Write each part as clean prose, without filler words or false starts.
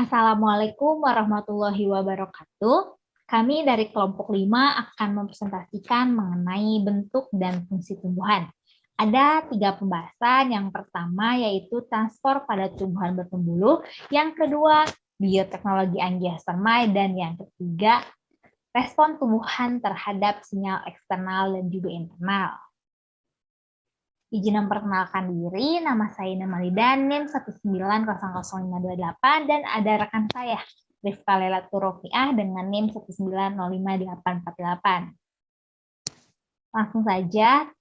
Assalamualaikum warahmatullahi wabarakatuh. Kami dari kelompok 5 akan mempresentasikan mengenai bentuk dan fungsi tumbuhan. Ada 3 pembahasan. Yang pertama yaitu transport pada tumbuhan berpembuluh, yang kedua bioteknologi angiospermae, dan yang ketiga respon tumbuhan terhadap sinyal eksternal dan juga internal. Izin memperkenalkan diri, nama saya Namalida, NIM 1900528, dan ada rekan saya, Rifka Lelatur Rofiah, dengan NIM 1905848. Langsung saja,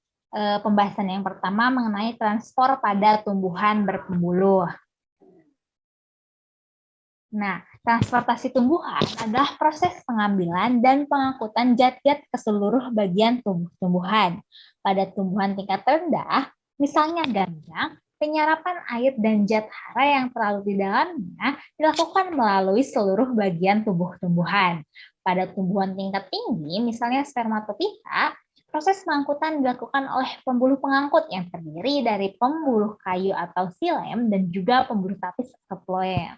pembahasan yang pertama mengenai transport pada tumbuhan berpembuluh. Nah, transportasi tumbuhan adalah proses pengambilan dan pengangkutan zat-zat ke seluruh bagian tubuh tumbuhan. Pada tumbuhan tingkat rendah, misalnya ganja, penyerapan air dan zat hara yang terlalu di dalamnya dilakukan melalui seluruh bagian tubuh tumbuhan. Pada tumbuhan tingkat tinggi, misalnya spermatopita, proses pengangkutan dilakukan oleh pembuluh pengangkut yang terdiri dari pembuluh kayu atau xilem dan juga pembuluh tapis atau phloem.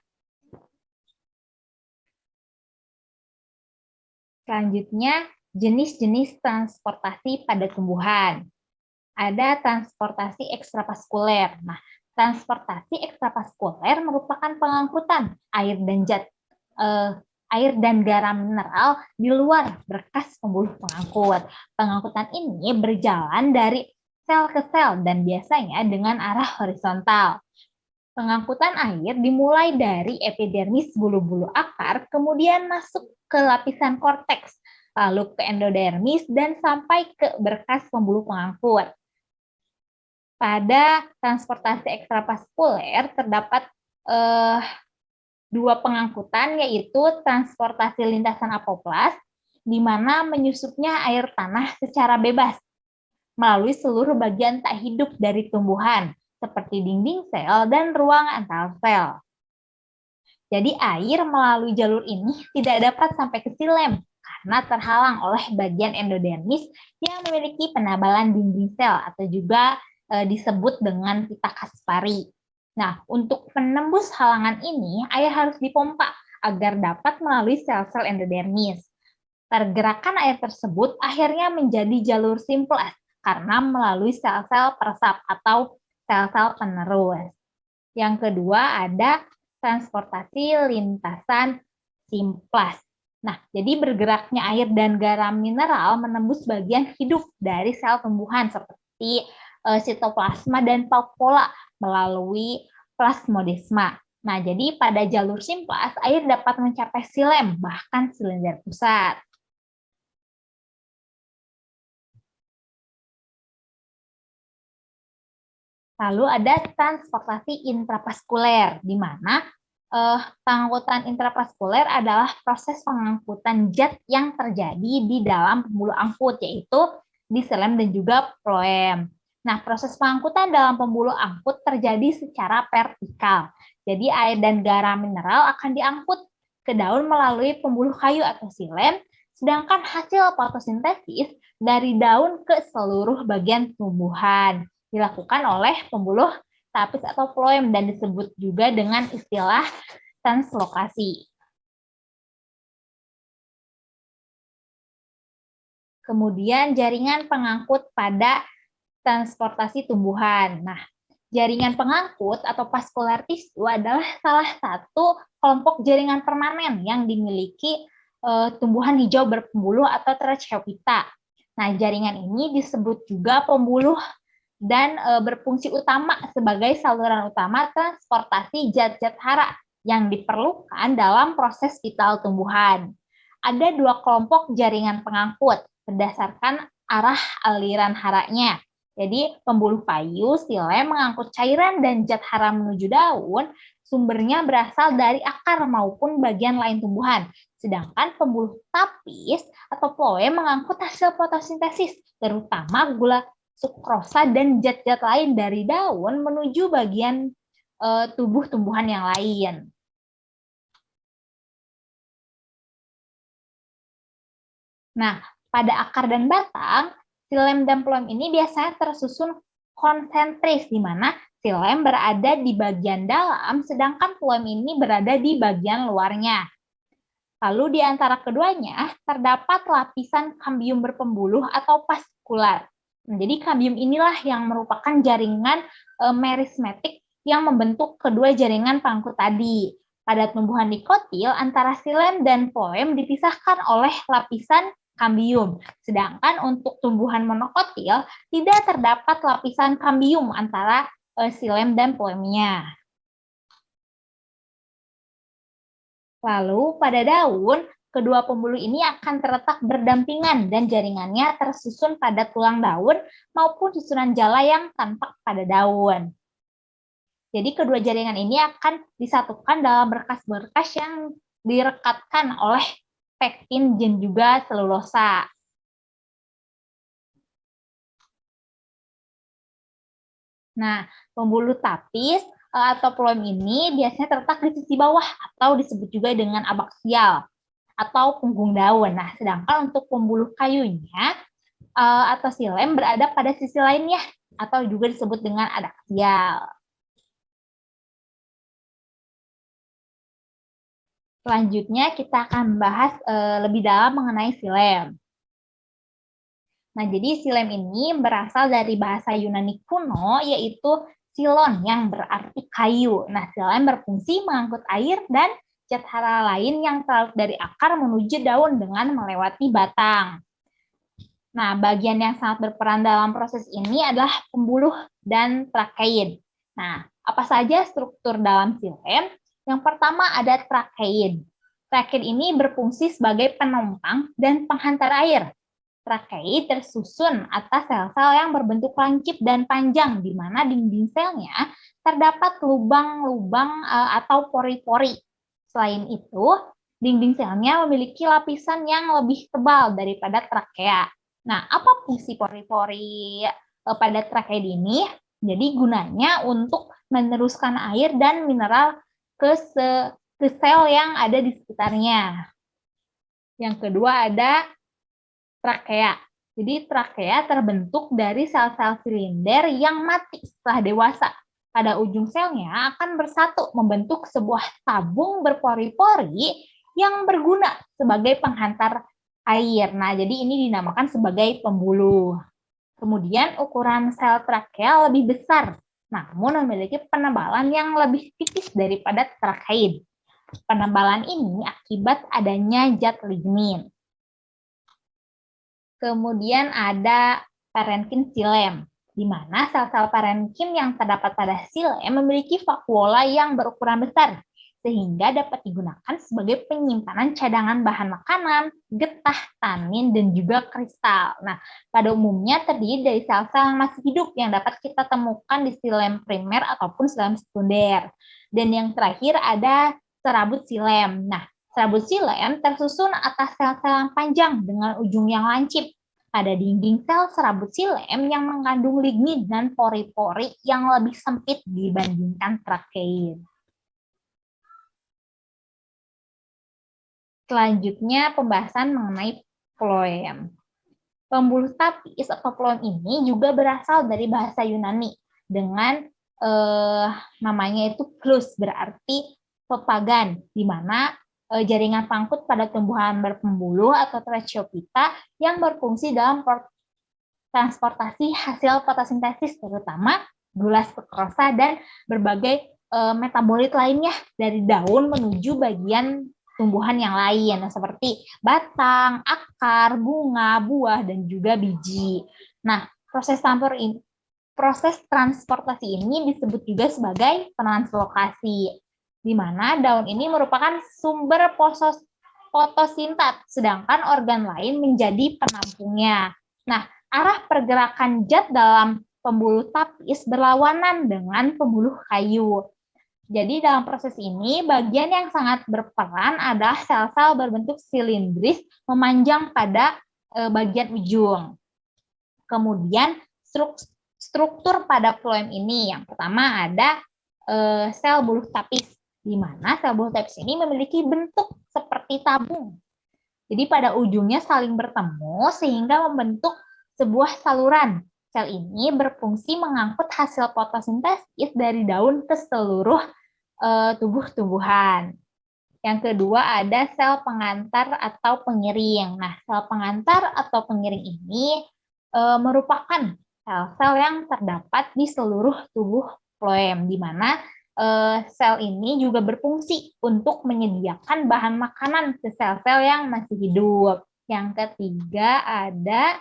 Selanjutnya, jenis-jenis transportasi pada tumbuhan. Ada transportasi ekstravaskuler. Nah, transportasi ekstravaskuler merupakan pengangkutan air dan garam mineral di luar berkas pembuluh pengangkut. Pengangkutan ini berjalan dari sel ke sel dan biasanya dengan arah horizontal. Pengangkutan air dimulai dari epidermis bulu-bulu akar, kemudian masuk ke lapisan korteks, lalu ke endodermis, dan sampai ke berkas pembuluh pengangkut. Pada transportasi ekstravaskuler terdapat 2 pengangkutan, yaitu transportasi lintasan apoplas, di mana menyusupnya air tanah secara bebas melalui seluruh bagian tak hidup dari tumbuhan, seperti dinding sel dan ruang antar sel. Jadi air melalui jalur ini tidak dapat sampai ke xilem karena terhalang oleh bagian endodermis yang memiliki penebalan dinding sel atau juga disebut dengan pita Kaspari. Nah, untuk menembus halangan ini, air harus dipompa agar dapat melalui sel-sel endodermis. Pergerakan air tersebut akhirnya menjadi jalur simplas karena melalui sel-sel peresap atau sel-sel penerus. Yang kedua ada transportasi lintasan simplas. Nah, jadi bergeraknya air dan garam mineral menembus bagian hidup dari sel tumbuhan seperti sitoplasma dan vakuola melalui plasmodesma. Nah, jadi pada jalur simplas, air dapat mencapai xilem, bahkan silinder pusat. Lalu ada transportasi intravaskuler, di mana pengangkutan intravaskuler adalah proses pengangkutan zat yang terjadi di dalam pembuluh angkut, yaitu di xilem dan juga phloem. Nah, proses pengangkutan dalam pembuluh angkut terjadi secara vertikal. Jadi air dan garam mineral akan diangkut ke daun melalui pembuluh kayu atau xilem, sedangkan hasil fotosintesis dari daun ke seluruh bagian tumbuhan dilakukan oleh pembuluh tapis atau phloem dan disebut juga dengan istilah translokasi. Kemudian jaringan pengangkut pada transportasi tumbuhan. Nah, jaringan pengangkut atau vaskular tisu adalah salah satu kelompok jaringan permanen yang dimiliki tumbuhan hijau berpembuluh atau Trichophyta. Nah, jaringan ini disebut juga pembuluh dan berfungsi utama sebagai saluran utama transportasi zat-zat hara yang diperlukan dalam proses vital tumbuhan. Ada 2 kelompok jaringan pengangkut berdasarkan arah aliran haranya. Jadi pembuluh kayu, xilem mengangkut cairan dan zat hara menuju daun, sumbernya berasal dari akar maupun bagian lain tumbuhan. Sedangkan pembuluh tapis atau phloem mengangkut hasil fotosintesis, terutama gula sukrosa dan zat-zat lain dari daun menuju bagian tubuh tumbuhan yang lain. Nah, pada akar dan batang, xilem dan phloem ini biasanya tersusun konsentris, di mana Xilem berada di bagian dalam, sedangkan phloem ini berada di bagian luarnya. Lalu di antara keduanya terdapat lapisan kambium berpembuluh atau faskular. Jadi kambium inilah yang merupakan jaringan merismatik yang membentuk kedua jaringan pangkut tadi. Pada tumbuhan dikotil, antara xilem dan phloem dipisahkan oleh lapisan kambium. Sedangkan untuk tumbuhan monokotil tidak terdapat lapisan kambium antara xilem dan phloemnya. Lalu pada daun, kedua pembuluh ini akan terletak berdampingan dan jaringannya tersusun pada tulang daun maupun susunan jala yang tampak pada daun. Jadi kedua jaringan ini akan disatukan dalam berkas-berkas yang direkatkan oleh pektin dan juga selulosa. Nah, pembuluh tapis atau phloem ini biasanya terletak di sisi bawah atau disebut juga dengan abaksial atau punggung daun. Nah, sedangkan untuk pembuluh kayunya atau xilem berada pada sisi lainnya atau juga disebut dengan adaksial. Selanjutnya kita akan membahas lebih dalam mengenai xilem. Nah, jadi xilem ini berasal dari bahasa Yunani kuno yaitu silon yang berarti kayu. Nah, xilem berfungsi mengangkut air dan zat hara lain yang terlarut dari akar menuju daun dengan melewati batang. Nah, bagian yang sangat berperan dalam proses ini adalah pembuluh dan trakeid. Nah, apa saja struktur dalam xilem? Yang pertama ada trakeid. Trakeid ini berfungsi sebagai penumpang dan penghantar air. Trakeid tersusun atas sel-sel yang berbentuk lancip dan panjang, di mana dinding selnya terdapat lubang-lubang atau pori-pori. Selain itu, dinding selnya memiliki lapisan yang lebih tebal daripada trakea. Nah, apa fungsi pori-pori pada trakeid ini? Jadi gunanya untuk meneruskan air dan mineral ke sel yang ada di sekitarnya. Yang kedua ada trakea. Jadi trakea terbentuk dari sel-sel silinder yang mati setelah dewasa. Pada ujung selnya akan bersatu membentuk sebuah tabung berpori-pori yang berguna sebagai penghantar air. Nah, jadi ini dinamakan sebagai pembuluh. Kemudian ukuran sel trakea lebih besar, namun memiliki penebalan yang lebih tipis daripada trakeid. Penebalan ini akibat adanya zat lignin. Kemudian ada parenkim xilem, di mana sel-sel parenkim yang terdapat pada xilem memiliki vakuola yang berukuran besar, sehingga dapat digunakan sebagai penyimpanan cadangan bahan makanan, getah, tanin, dan juga kristal. Nah, pada umumnya terdiri dari sel-sel yang masih hidup yang dapat kita temukan di xilem primer ataupun xilem sekunder. Dan yang terakhir ada serabut xilem. Nah, serabut xilem tersusun atas sel-sel yang panjang dengan ujung yang lancip. Pada dinding sel serabut xilem yang mengandung lignin dan pori-pori yang lebih sempit dibandingkan trakeid. Selanjutnya pembahasan mengenai phloem. Pembuluh tapis atau phloem ini juga berasal dari bahasa Yunani dengan namanya itu phlos, berarti pepagan, di mana jaringan pangkut pada tumbuhan berpembuluh atau Tracheophyta yang berfungsi dalam transportasi hasil fotosintesis, terutama gula sukrosa dan berbagai metabolit lainnya dari daun menuju bagian tumbuhan yang lain, seperti batang, akar, bunga, buah, dan juga biji. Nah, proses transportasi ini disebut juga sebagai translokasi, di mana daun ini merupakan sumber fotosintat, sedangkan organ lain menjadi penampungnya. Nah, arah pergerakan zat dalam pembuluh tapis berlawanan dengan pembuluh kayu. Jadi dalam proses ini, bagian yang sangat berperan adalah sel-sel berbentuk silindris memanjang pada bagian ujung. Kemudian struktur pada phloem ini, yang pertama ada sel buluh tapis, di mana sel buluh tapis ini memiliki bentuk seperti tabung. Jadi pada ujungnya saling bertemu sehingga membentuk sebuah saluran Sel ini berfungsi mengangkut hasil fotosintesis dari daun ke seluruh tubuh tumbuhan. Yang kedua ada sel pengantar atau pengiring. Nah, sel pengantar atau pengiring ini merupakan sel-sel yang terdapat di seluruh tubuh floem, di mana sel ini juga berfungsi untuk menyediakan bahan makanan ke sel-sel yang masih hidup. Yang ketiga ada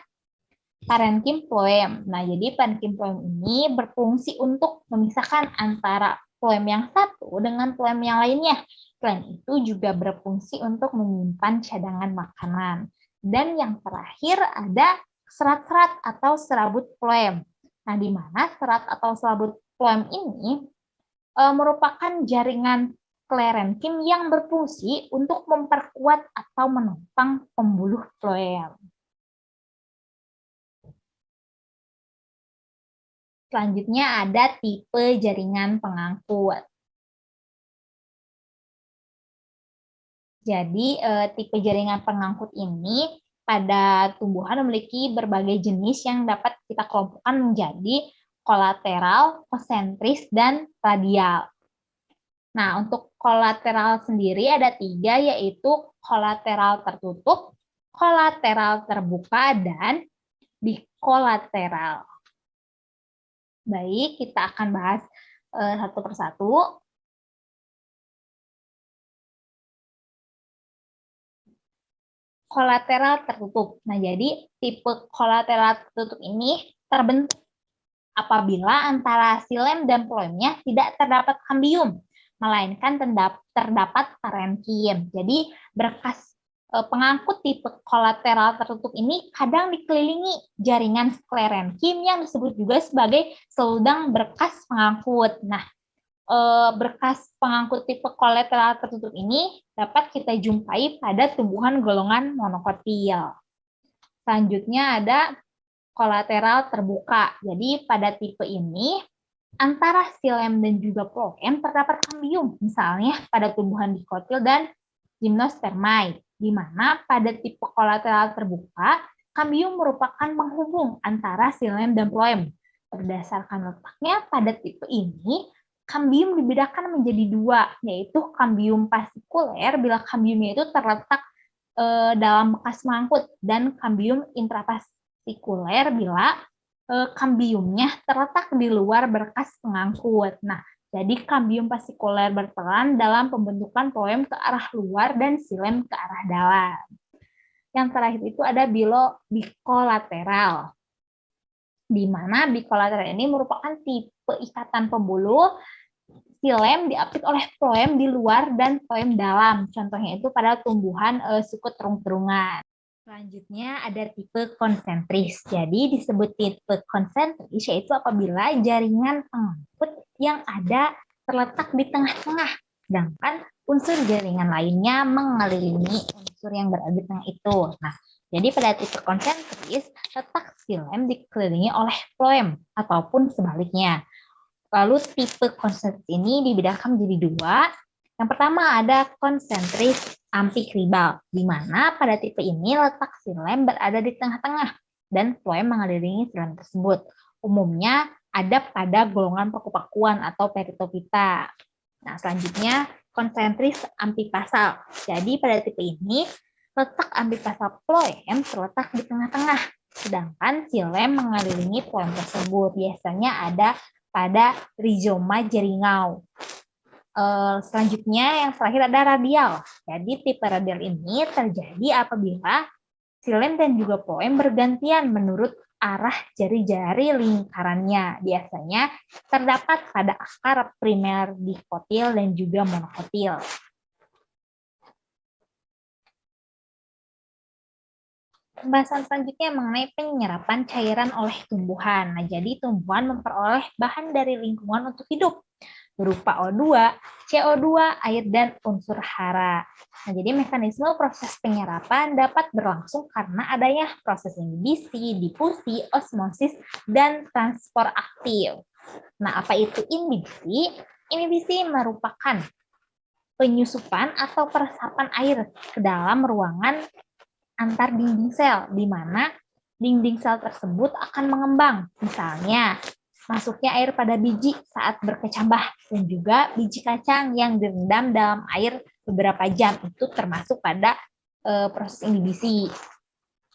parenkim floem. Nah, jadi parenkim floem ini berfungsi untuk memisahkan antara floem yang satu dengan floem yang lainnya. Selain itu juga berfungsi untuk menyimpan cadangan makanan. Dan yang terakhir ada serat-serat atau serabut floem. Nah, di mana serat atau serabut floem ini merupakan jaringan sklerenkim yang berfungsi untuk memperkuat atau menopang pembuluh floem. Selanjutnya ada tipe jaringan pengangkut. Jadi tipe jaringan pengangkut ini pada tumbuhan memiliki berbagai jenis yang dapat kita kelompokkan menjadi kolateral, konsentris, dan radial. Nah, untuk kolateral sendiri ada 3, yaitu kolateral tertutup, kolateral terbuka, dan bikolateral. Baik, kita akan bahas satu persatu. Kolateral tertutup. Nah, jadi tipe kolateral tertutup ini terbentuk apabila antara xilem dan floemnya tidak terdapat kambium, melainkan terdapat parenkim. Jadi berkas pengangkut tipe kolateral tertutup ini kadang dikelilingi jaringan sklerenkim yang disebut juga sebagai seludang berkas pengangkut. Nah, berkas pengangkut tipe kolateral tertutup ini dapat kita jumpai pada tumbuhan golongan monokotil. Selanjutnya ada kolateral terbuka. Jadi pada tipe ini antara xilem dan juga floem terdapat kambium, misalnya pada tumbuhan dikotil dan gymnospermae, di mana pada tipe kolateral terbuka kambium merupakan penghubung antara xilem dan floem. Berdasarkan letaknya pada tipe ini kambium dibedakan menjadi 2, yaitu kambium fasikuler bila kambiumnya itu terletak dalam bekas mangkut, dan kambium intrafasikuler bila kambiumnya terletak di luar berkas pengangkut. Nah, jadi kambium fasikuler berperan dalam pembentukan floem ke arah luar dan xilem ke arah dalam. Yang terakhir itu ada bikolateral, di mana bikolateral ini merupakan tipe ikatan pembuluh xilem diapit oleh floem di luar dan floem dalam. Contohnya itu pada tumbuhan suku terung-terungan. Selanjutnya ada tipe konsentris. Jadi disebut tipe konsentris yaitu apabila jaringan pengangkut yang ada terletak di tengah-tengah, sedangkan unsur jaringan lainnya mengelilingi unsur yang berada di tengah itu. Nah, jadi pada tipe konsentris, letak xilem dikelilingi oleh floem ataupun sebaliknya. Lalu tipe konsentris ini dibedakan menjadi 2. Yang pertama ada konsentris amfikribal, di mana pada tipe ini letak xilem berada di tengah-tengah dan floem mengelilingi xilem tersebut. Umumnya ada pada golongan paku-pakuan atau peritophyta. Nah, selanjutnya konsentris amfipasal. Jadi pada tipe ini letak amfipasal floem terletak di tengah-tengah, sedangkan xilem mengelilingi floem tersebut. Biasanya ada pada rizoma jeringau. Selanjutnya yang terakhir ada radial. Jadi tipe radial ini terjadi apabila xilem dan juga floem bergantian menurut arah jari-jari lingkarannya. Biasanya terdapat pada akar primer dikotil dan juga monokotil. Pembahasan selanjutnya mengenai penyerapan cairan oleh tumbuhan. Nah, jadi tumbuhan memperoleh bahan dari lingkungan untuk hidup berupa O2, CO2, air, dan unsur hara. Nah, jadi mekanisme proses penyerapan dapat berlangsung karena adanya proses inhibisi, difusi, osmosis, dan transport aktif. Nah, apa itu inhibisi? Inhibisi merupakan penyusupan atau peresapan air ke dalam ruangan antar dinding sel, di mana dinding sel tersebut akan mengembang. Misalnya, masuknya air pada biji saat berkecambah dan juga biji kacang yang direndam dalam air beberapa jam. Itu termasuk pada proses inhibisi.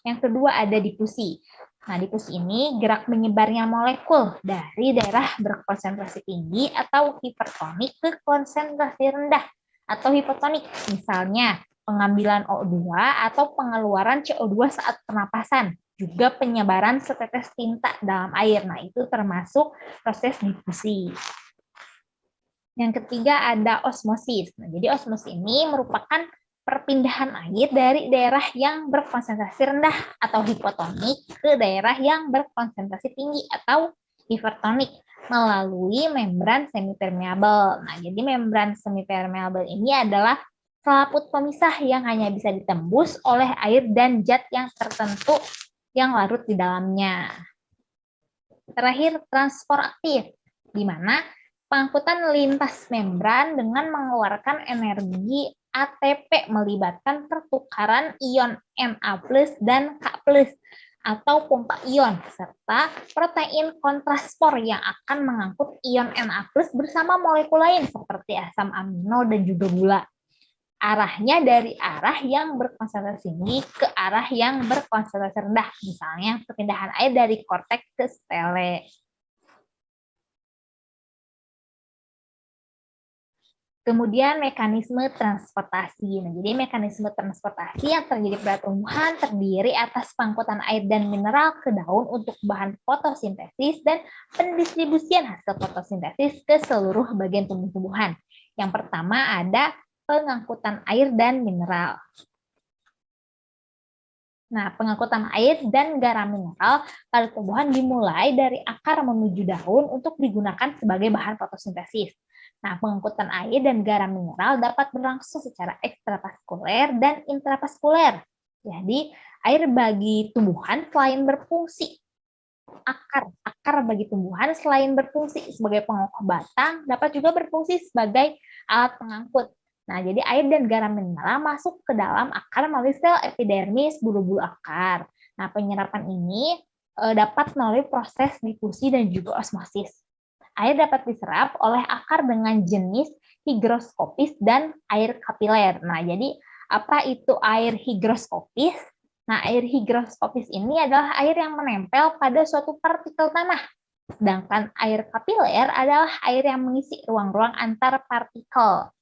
Yang kedua ada difusi. Nah, difusi ini gerak menyebarnya molekul dari daerah berkonsentrasi tinggi atau hipertonik ke konsentrasi rendah atau hipotonik. Misalnya, pengambilan O2 atau pengeluaran CO2 saat pernapasan. Juga penyebaran setetes tinta dalam air. Nah, itu termasuk proses difusi. Yang ketiga ada osmosis. Nah, jadi osmosis ini merupakan perpindahan air dari daerah yang berkonsentrasi rendah atau hipotonik ke daerah yang berkonsentrasi tinggi atau hipertonik melalui membran semipermeabel. Nah, jadi membran semipermeabel ini adalah selaput pemisah yang hanya bisa ditembus oleh air dan zat yang tertentu yang larut di dalamnya. Terakhir, transport aktif, di mana pengangkutan lintas membran dengan mengeluarkan energi ATP melibatkan pertukaran ion Na+ dan K+ atau pompa ion serta protein kontraspor yang akan mengangkut ion Na+ bersama molekul lain seperti asam amino dan juga gula. Arahnya dari arah yang berkonsentrasi tinggi ke arah yang berkonsentrasi rendah, misalnya perpindahan air dari korteks ke stele. Kemudian mekanisme transportasi. Nah, jadi mekanisme transportasi yang terjadi pada tumbuhan terdiri atas pengangkutan air dan mineral ke daun untuk bahan fotosintesis dan pendistribusian hasil fotosintesis ke seluruh bagian tumbuh-tumbuhan. Yang pertama ada pengangkutan air dan mineral. Nah, pengangkutan air dan garam mineral pada tumbuhan dimulai dari akar menuju daun untuk digunakan sebagai bahan fotosintesis. Nah, pengangkutan air dan garam mineral dapat berlangsung secara ekstravaskuler dan intravaskuler. Jadi, air bagi tumbuhan selain berfungsi akar bagi tumbuhan selain berfungsi sebagai pengokoh batang, dapat juga berfungsi sebagai alat pengangkut. Nah, jadi air dan garam mineral masuk ke dalam akar melalui sel epidermis bulu-bulu akar. Nah, penyerapan ini dapat melalui proses difusi dan juga osmosis. Air dapat diserap oleh akar dengan jenis higroskopis dan air kapiler. Nah, jadi apa itu air higroskopis? Nah, air higroskopis ini adalah air yang menempel pada suatu partikel tanah. Sedangkan air kapiler adalah air yang mengisi ruang-ruang antar partikel.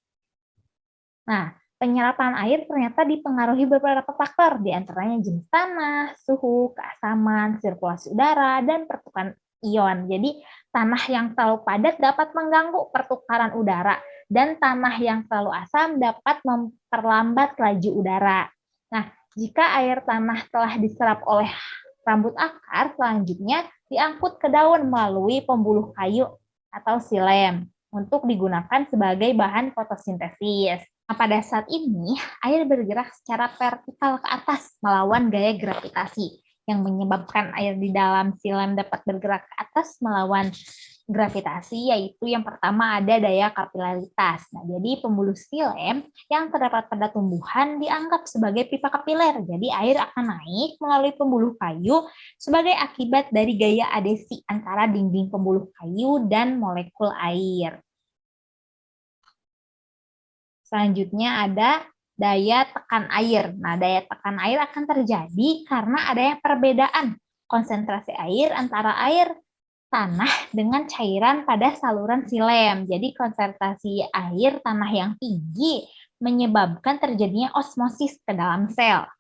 Nah, penyerapan air ternyata dipengaruhi beberapa faktor, di antaranya jenis tanah, suhu, keasaman, sirkulasi udara, dan pertukaran ion. Jadi, tanah yang terlalu padat dapat mengganggu pertukaran udara, dan tanah yang terlalu asam dapat memperlambat laju udara. Nah, jika air tanah telah diserap oleh rambut akar, selanjutnya diangkut ke daun melalui pembuluh kayu atau silem untuk digunakan sebagai bahan fotosintesis. Nah, pada saat ini, air bergerak secara vertikal ke atas melawan gaya gravitasi yang menyebabkan air di dalam silem dapat bergerak ke atas melawan gravitasi, yaitu yang pertama ada daya kapilaritas. Nah, jadi pembuluh silem yang terdapat pada tumbuhan dianggap sebagai pipa kapiler. Jadi air akan naik melalui pembuluh kayu sebagai akibat dari gaya adhesi antara dinding pembuluh kayu dan molekul air. Selanjutnya ada daya tekan air. Nah, daya tekan air akan terjadi karena adanya perbedaan konsentrasi air antara air tanah dengan cairan pada saluran silem. Jadi konsentrasi air tanah yang tinggi menyebabkan terjadinya osmosis ke dalam sel.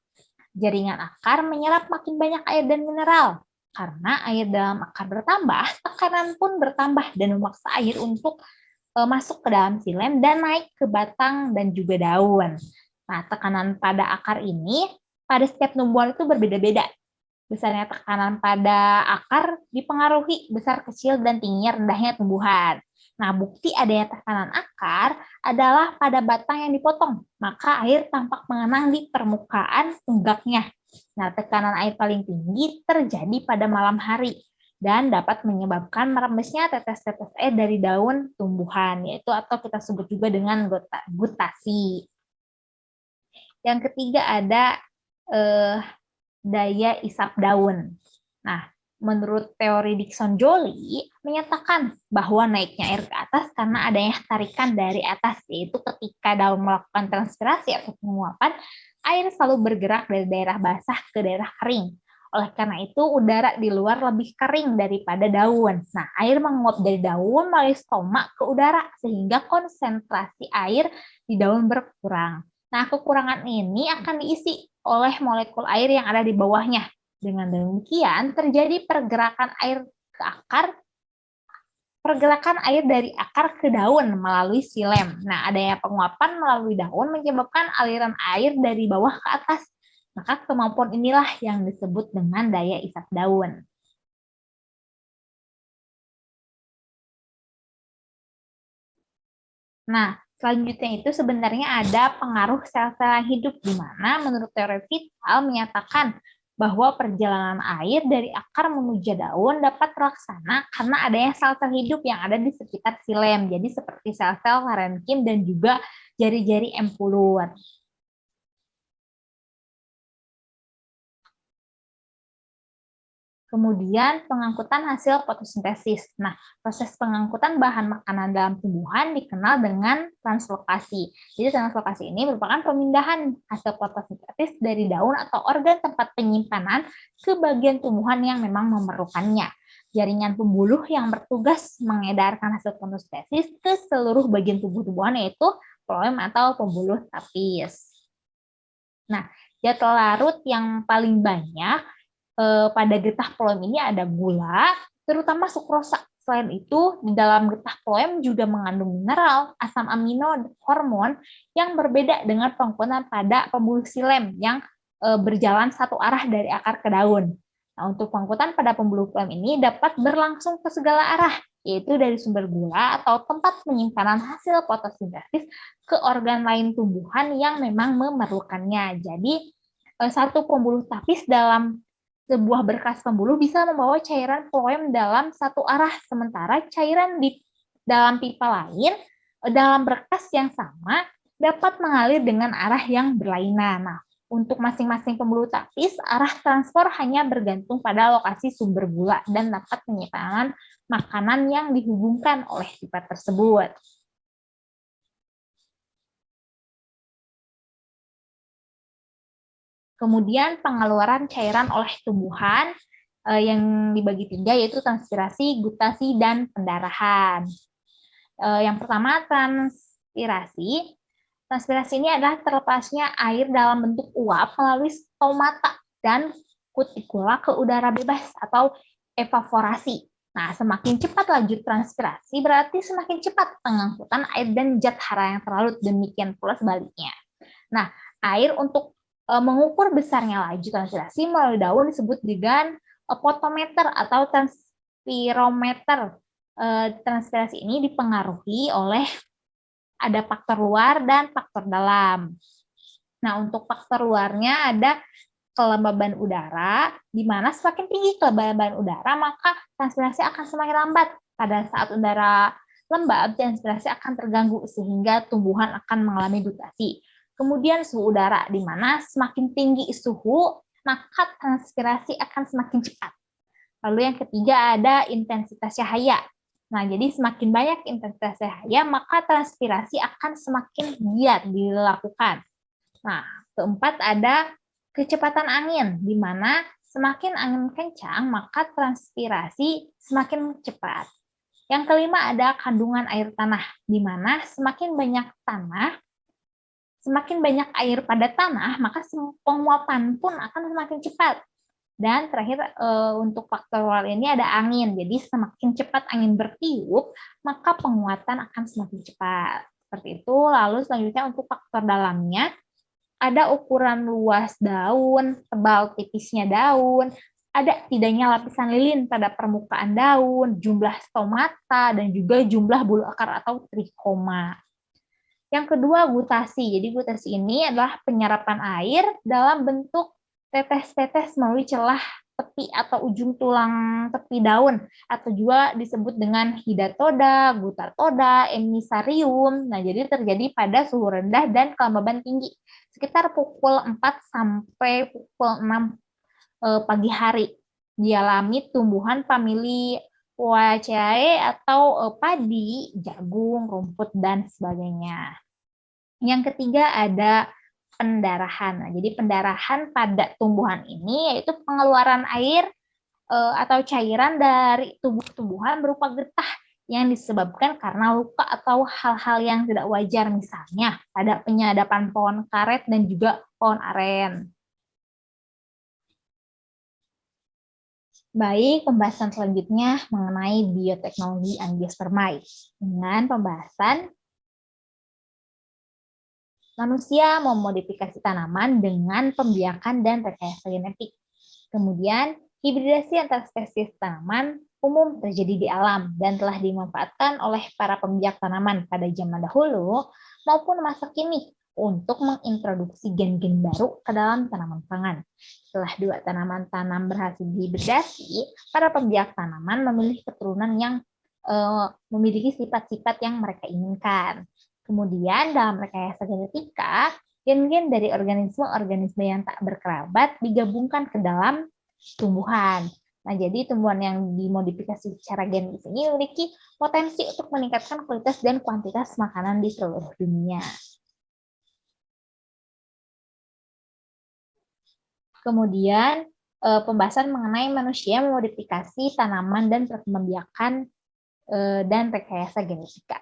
Jaringan akar menyerap makin banyak air dan mineral. Karena air dalam akar bertambah, tekanan pun bertambah dan memaksa air untuk masuk ke dalam silem dan naik ke batang dan juga daun. Nah, tekanan pada akar ini pada setiap tumbuhan itu berbeda-beda. Besarnya tekanan pada akar dipengaruhi besar, kecil, dan tingginya rendahnya tumbuhan. Nah, bukti adanya tekanan akar adalah pada batang yang dipotong, maka air tampak mengenang di permukaan tunggaknya. Nah, tekanan air paling tinggi terjadi pada malam hari dan dapat menyebabkan merembesnya tetes-tetes air dari daun tumbuhan, yaitu atau kita sebut juga dengan gutasi. Yang ketiga ada daya isap daun. Nah, menurut teori Dickson-Joly menyatakan bahwa naiknya air ke atas karena adanya tarikan dari atas, yaitu ketika daun melakukan transpirasi atau penguapan, air selalu bergerak dari daerah basah ke daerah kering. Oleh karena itu, udara di luar lebih kering daripada daun. Nah, air menguap dari daun melalui stoma ke udara, sehingga konsentrasi air di daun berkurang. Nah, kekurangan ini akan diisi oleh molekul air yang ada di bawahnya. Dengan demikian, terjadi pergerakan air dari akar ke daun melalui silem. Nah, adanya penguapan melalui daun menyebabkan aliran air dari bawah ke atas. Maka kemampuan inilah yang disebut dengan daya isap daun. Nah, selanjutnya itu sebenarnya ada pengaruh sel-sel yang hidup, di mana menurut teori vital menyatakan bahwa perjalanan air dari akar menuju daun dapat terlaksana karena adanya sel-sel hidup yang ada di sekitar silem. Jadi seperti sel-sel parenkim dan juga jari-jari empulur. Kemudian pengangkutan hasil fotosintesis. Nah, proses pengangkutan bahan makanan dalam tumbuhan dikenal dengan translokasi. Jadi translokasi ini merupakan pemindahan hasil fotosintesis dari daun atau organ tempat penyimpanan ke bagian tumbuhan yang memang memerlukannya. Jaringan pembuluh yang bertugas mengedarkan hasil fotosintesis ke seluruh bagian tubuh tumbuhan yaitu floem atau pembuluh tapis. Nah, zat larut yang paling banyak pada getah phloem ini ada gula, terutama sukrosa. Selain itu, di dalam getah phloem juga mengandung mineral, asam amino, hormon yang berbeda dengan penggunaan pada pembuluh silem yang berjalan satu arah dari akar ke daun. Nah, untuk pengangkutan pada pembuluh phloem ini dapat berlangsung ke segala arah, yaitu dari sumber gula atau tempat penyimpanan hasil fotosintesis ke organ lain tumbuhan yang memang memerlukannya. Jadi, satu pembuluh tapis dalam sebuah berkas pembuluh bisa membawa cairan phloem dalam satu arah, sementara cairan di dalam pipa lain dalam berkas yang sama dapat mengalir dengan arah yang berlainan. Nah, untuk masing-masing pembuluh tapis, arah transfer hanya bergantung pada lokasi sumber gula dan dapat penyimpanan makanan yang dihubungkan oleh pipa tersebut. Kemudian pengeluaran cairan oleh tumbuhan yang dibagi tiga, yaitu transpirasi, gutasi, dan pendarahan. Yang pertama, transpirasi. Transpirasi ini adalah terlepasnya air dalam bentuk uap melalui stomata dan kutikula ke udara bebas atau evaporasi. Nah, semakin cepat laju transpirasi berarti semakin cepat pengangkutan air dan zat hara yang terlarut, demikian pula sebaliknya. Nah, air untuk mengukur besarnya laju transpirasi melalui daun disebut dengan potometer atau transpirometer. Transpirasi ini dipengaruhi oleh ada faktor luar dan faktor dalam. Nah, untuk faktor luarnya ada kelembaban udara, di mana semakin tinggi kelembaban udara, maka transpirasi akan semakin lambat. Pada saat udara lembab, transpirasi akan terganggu sehingga tumbuhan akan mengalami gutasi. Kemudian suhu udara, di mana semakin tinggi suhu, maka transpirasi akan semakin cepat. Lalu yang ketiga ada intensitas cahaya. Nah, jadi semakin banyak intensitas cahaya, maka transpirasi akan semakin giat dilakukan. Nah, keempat ada kecepatan angin, di mana semakin angin kencang, maka transpirasi semakin cepat. Yang kelima ada kandungan air tanah, di mana semakin banyak air pada tanah, maka penguapan pun akan semakin cepat. Dan terakhir untuk faktor luar ini ada angin. Jadi semakin cepat angin bertiup, maka penguatan akan semakin cepat. Seperti itu. Lalu selanjutnya untuk faktor dalamnya, ada ukuran luas daun, tebal tipisnya daun, ada tidaknya lapisan lilin pada permukaan daun, jumlah stomata, dan juga jumlah bulu akar atau trikoma. Yang kedua, gutasi. Jadi gutasi ini adalah penyerapan air dalam bentuk tetes-tetes melalui celah tepi atau ujung tulang tepi daun, atau juga disebut dengan hidatoda, gutatoda, emisarium. Nah, jadi terjadi pada suhu rendah dan kelembaban tinggi, sekitar pukul 4 sampai pukul 6 pagi hari, dialami tumbuhan famili Poaceae atau padi, jagung, rumput, dan sebagainya. Yang ketiga ada pendarahan. Nah, jadi pendarahan pada tumbuhan ini yaitu pengeluaran air atau cairan dari tubuh tumbuhan berupa getah yang disebabkan karena luka atau hal-hal yang tidak wajar, misalnya pada penyadapan pohon karet dan juga pohon aren. Baik, pembahasan selanjutnya mengenai bioteknologi angiospermae. Dengan pembahasan manusia memodifikasi tanaman dengan pembiakan dan rekayasa genetik. Kemudian, hibridasi antar spesies tanaman umum terjadi di alam dan telah dimanfaatkan oleh para pembiak tanaman pada zaman dahulu maupun masa kini untuk mengintroduksi gen-gen baru ke dalam tanaman pangan. Setelah dua tanaman tanam berhasil dihibridasi, para pembiak tanaman memilih keturunan yang memiliki sifat-sifat yang mereka inginkan. Kemudian dalam rekayasa genetika, gen-gen dari organisme-organisme yang tak berkerabat digabungkan ke dalam tumbuhan. Nah, jadi tumbuhan yang dimodifikasi secara genetis ini memiliki potensi untuk meningkatkan kualitas dan kuantitas makanan di seluruh dunia. Kemudian pembahasan mengenai manusia memodifikasi tanaman dan pembiakan dan rekayasa genetika.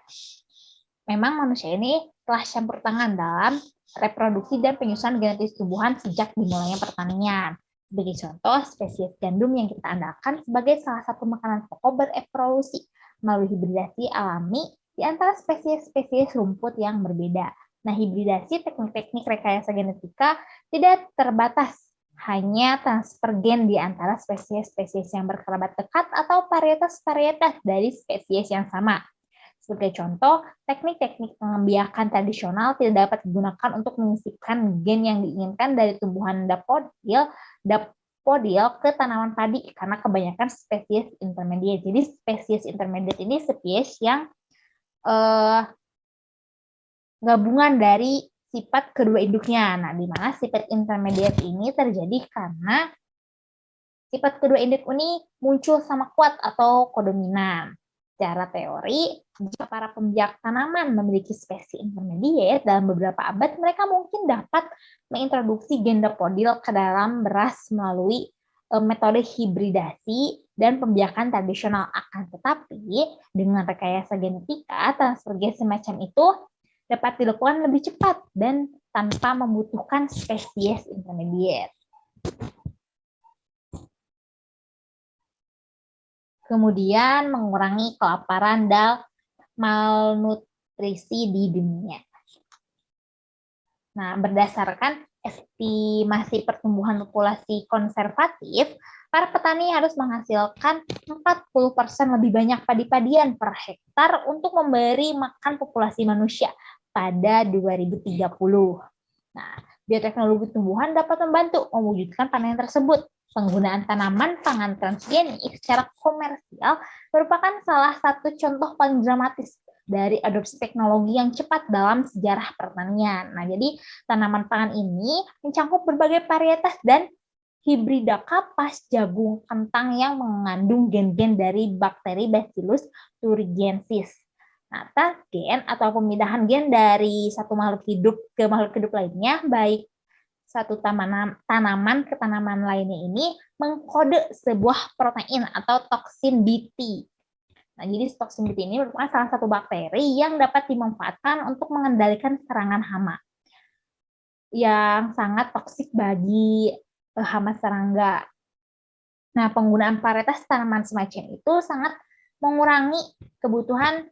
Memang manusia ini telah campur tangan dalam reproduksi dan penyusunan genetis tumbuhan sejak dimulainya pertanian. Sebagai contoh, spesies gandum yang kita andalkan sebagai salah satu makanan pokok berevolusi melalui hibridasi alami di antara spesies-spesies rumput yang berbeda. Nah, hibridasi teknik-teknik rekayasa genetika tidak terbatas hanya transfer gen di antara spesies-spesies yang berkerabat dekat atau varietas-varietas dari spesies yang sama. Sebagai contoh, teknik-teknik pembiakan tradisional tidak dapat digunakan untuk menyisipkan gen yang diinginkan dari tumbuhan dapodil ke tanaman padi karena kebanyakan spesies intermediate. Jadi spesies intermediate ini spesies yang gabungan dari sifat kedua induknya. Nah, di mana sifat intermediate ini terjadi karena sifat kedua induk ini muncul sama kuat atau kodominan. Secara teori, jika para pembiak tanaman memiliki spesies intermediate dalam beberapa abad, mereka mungkin dapat mengintroduksi gen dapodil ke dalam beras melalui metode hibridasi dan pembiakan tradisional. Akan tetapi, dengan rekayasa genetika, transfer gen semacam itu dapat dilakukan lebih cepat dan tanpa membutuhkan spesies intermediate. Kemudian mengurangi kelaparan dan malnutrisi di dunia. Nah, berdasarkan estimasi pertumbuhan populasi konservatif, para petani harus menghasilkan 40% lebih banyak padi-padian per hektar untuk memberi makan populasi manusia pada 2030. Nah, bioteknologi tumbuhan dapat membantu mewujudkan panen tersebut. Penggunaan tanaman pangan transgenik secara komersial merupakan salah satu contoh paling dramatis dari adopsi teknologi yang cepat dalam sejarah pertanian. Nah, jadi tanaman pangan ini mencakup berbagai varietas dan hibrida kapas, jagung, kentang yang mengandung gen-gen dari bakteri Bacillus thuringiensis. Nah, transgen atau pemindahan gen dari satu makhluk hidup ke makhluk hidup lainnya, baik satu tanaman ke tanaman lainnya ini mengkode sebuah protein atau toksin BT. Nah, jadi toksin BT ini merupakan salah satu bakteri yang dapat dimanfaatkan untuk mengendalikan serangan hama yang sangat toksik bagi hama serangga. Nah, penggunaan varietas tanaman semacam itu sangat mengurangi kebutuhan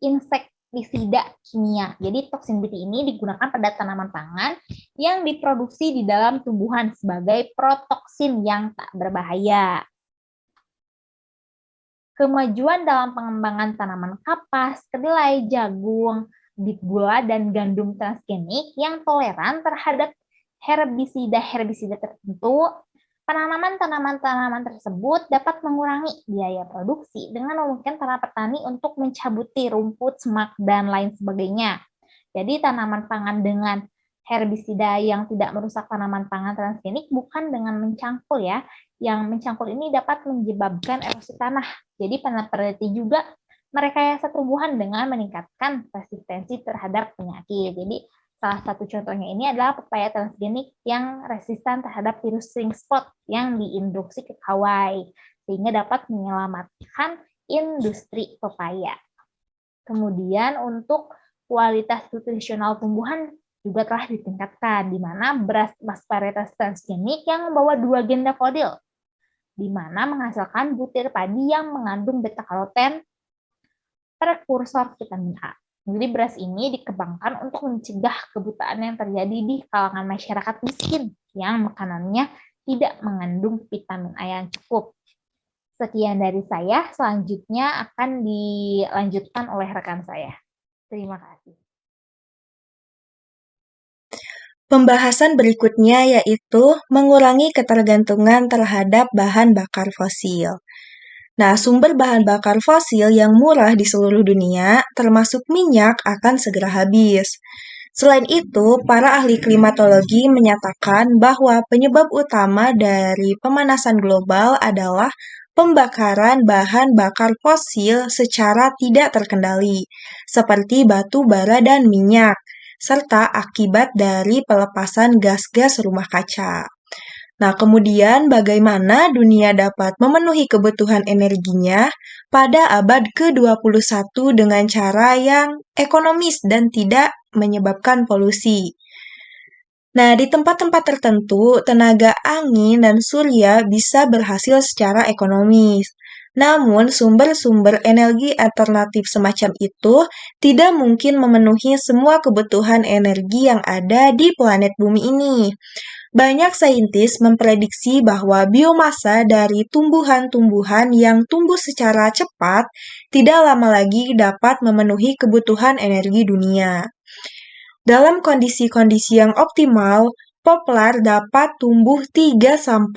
insektisida kimia. Jadi toksin BT ini digunakan pada tanaman pangan yang diproduksi di dalam tumbuhan sebagai protoksin yang tak berbahaya. Kemajuan dalam pengembangan tanaman kapas, kedelai, jagung, bit gula, dan gandum transgenik yang toleran terhadap herbisida tertentu, penanaman tanaman-tanaman tersebut dapat mengurangi biaya produksi dengan memungkinkan para petani untuk mencabuti rumput, semak, dan lain sebagainya. Jadi tanaman pangan dengan herbisida yang tidak merusak tanaman pangan transgenik bukan dengan mencangkul ya. Yang mencangkul ini dapat menyebabkan erosi tanah. Jadi peneliti juga merekayasa tumbuhan dengan meningkatkan resistensi terhadap penyakit. Jadi salah satu contohnya ini adalah pepaya transgenik yang resisten terhadap virus string spot yang diinduksi ke Hawaii, sehingga dapat menyelamatkan industri pepaya. Kemudian untuk kualitas nutrisional tumbuhan juga telah ditingkatkan, di mana beras varietas transgenik yang membawa 2 gen dafodil, di mana menghasilkan butir padi yang mengandung beta-karoten, prekursor vitamin A. Jadi beras ini dikembangkan untuk mencegah kebutaan yang terjadi di kalangan masyarakat miskin yang makanannya tidak mengandung vitamin A yang cukup. Sekian dari saya, selanjutnya akan dilanjutkan oleh rekan saya. Terima kasih. Pembahasan berikutnya yaitu mengurangi ketergantungan terhadap bahan bakar fosil. Nah, sumber bahan bakar fosil yang murah di seluruh dunia, termasuk minyak, akan segera habis. Selain itu, para ahli klimatologi menyatakan bahwa penyebab utama dari pemanasan global adalah pembakaran bahan bakar fosil secara tidak terkendali, seperti batu bara dan minyak, serta akibat dari pelepasan gas-gas rumah kaca. Nah, kemudian bagaimana dunia dapat memenuhi kebutuhan energinya pada abad ke-21 dengan cara yang ekonomis dan tidak menyebabkan polusi? Nah, di tempat-tempat tertentu, tenaga angin dan surya bisa berhasil secara ekonomis. Namun, sumber-sumber energi alternatif semacam itu tidak mungkin memenuhi semua kebutuhan energi yang ada di planet bumi ini. Banyak saintis memprediksi bahwa biomasa dari tumbuhan-tumbuhan yang tumbuh secara cepat tidak lama lagi dapat memenuhi kebutuhan energi dunia. Dalam kondisi-kondisi yang optimal, poplar dapat tumbuh 3-4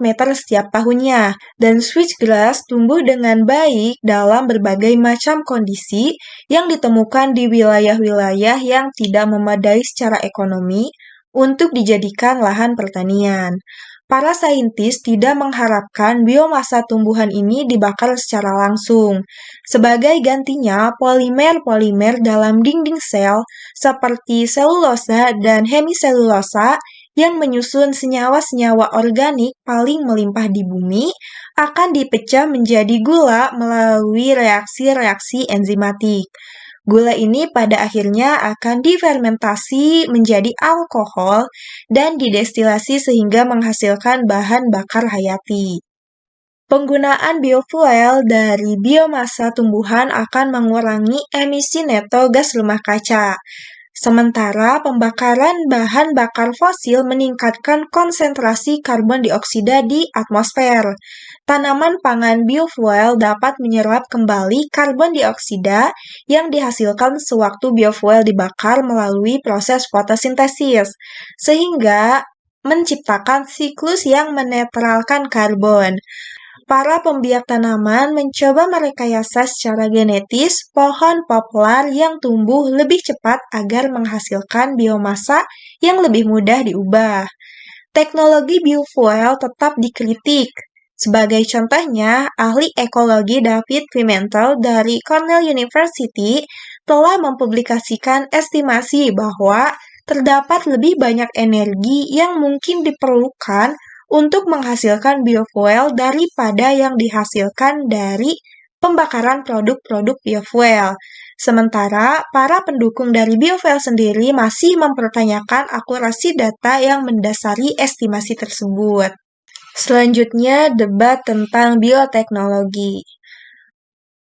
meter setiap tahunnya, dan switchgrass tumbuh dengan baik dalam berbagai macam kondisi yang ditemukan di wilayah-wilayah yang tidak memadai secara ekonomi untuk dijadikan lahan pertanian. Para saintis tidak mengharapkan biomasa tumbuhan ini dibakar secara langsung. Sebagai gantinya, polimer-polimer dalam dinding sel seperti selulosa dan hemiselulosa yang menyusun senyawa-senyawa organik paling melimpah di bumi akan dipecah menjadi gula melalui reaksi-reaksi enzimatik. Gula ini pada akhirnya akan difermentasi menjadi alkohol dan didestilasi sehingga menghasilkan bahan bakar hayati. Penggunaan biofuel dari biomasa tumbuhan akan mengurangi emisi neto gas rumah kaca. Sementara pembakaran bahan bakar fosil meningkatkan konsentrasi karbon dioksida di atmosfer. Tanaman pangan biofuel dapat menyerap kembali karbon dioksida yang dihasilkan sewaktu biofuel dibakar melalui proses fotosintesis, sehingga menciptakan siklus yang menetralkan karbon. Para pembiak tanaman mencoba merekayasa secara genetis pohon poplar yang tumbuh lebih cepat agar menghasilkan biomasa yang lebih mudah diubah. Teknologi biofuel tetap dikritik. Sebagai contohnya, ahli ekologi David Pimentel dari Cornell University telah mempublikasikan estimasi bahwa terdapat lebih banyak energi yang mungkin diperlukan untuk menghasilkan biofuel daripada yang dihasilkan dari pembakaran produk-produk biofuel. Sementara, para pendukung dari biofuel sendiri masih mempertanyakan akurasi data yang mendasari estimasi tersebut. Selanjutnya, debat tentang bioteknologi.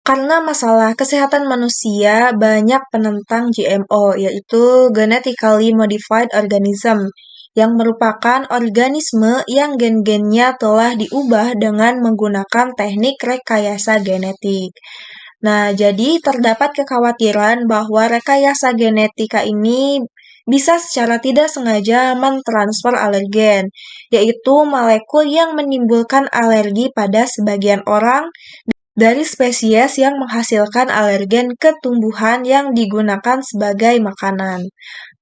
Karena masalah kesehatan manusia, banyak penentang GMO, yaitu Genetically Modified Organism, yang merupakan organisme yang gen-gennya telah diubah dengan menggunakan teknik rekayasa genetik. Nah, jadi terdapat kekhawatiran bahwa rekayasa genetika ini bisa secara tidak sengaja mentransfer alergen, yaitu molekul yang menimbulkan alergi pada sebagian orang dari spesies yang menghasilkan alergen ke tumbuhan yang digunakan sebagai makanan.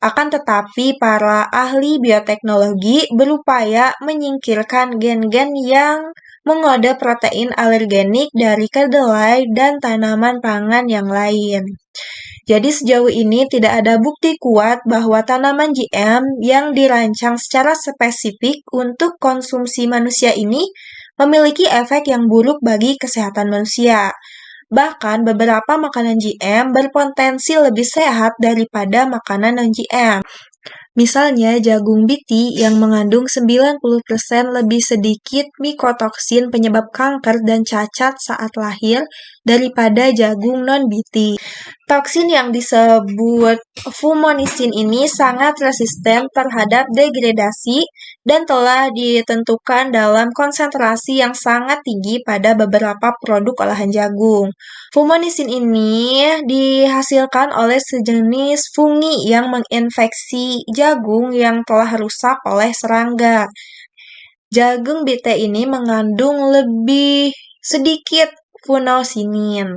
Akan tetapi, para ahli bioteknologi berupaya menyingkirkan gen-gen yang mengode protein alergenik dari kedelai dan tanaman pangan yang lain. Jadi sejauh ini tidak ada bukti kuat bahwa tanaman GM yang dirancang secara spesifik untuk konsumsi manusia ini memiliki efek yang buruk bagi kesehatan manusia. Bahkan beberapa makanan GM berpotensi lebih sehat daripada makanan non-GM. Misalnya jagung biti yang mengandung 90% lebih sedikit mikotoksin penyebab kanker dan cacat saat lahir daripada jagung non-biti. Toksin yang disebut fumonisin ini sangat resisten terhadap degradasi dan telah ditentukan dalam konsentrasi yang sangat tinggi pada beberapa produk olahan jagung. Fumonisin ini dihasilkan oleh sejenis fungi yang menginfeksi jagung yang telah rusak oleh serangga. Jagung bite ini mengandung lebih sedikit funosinin.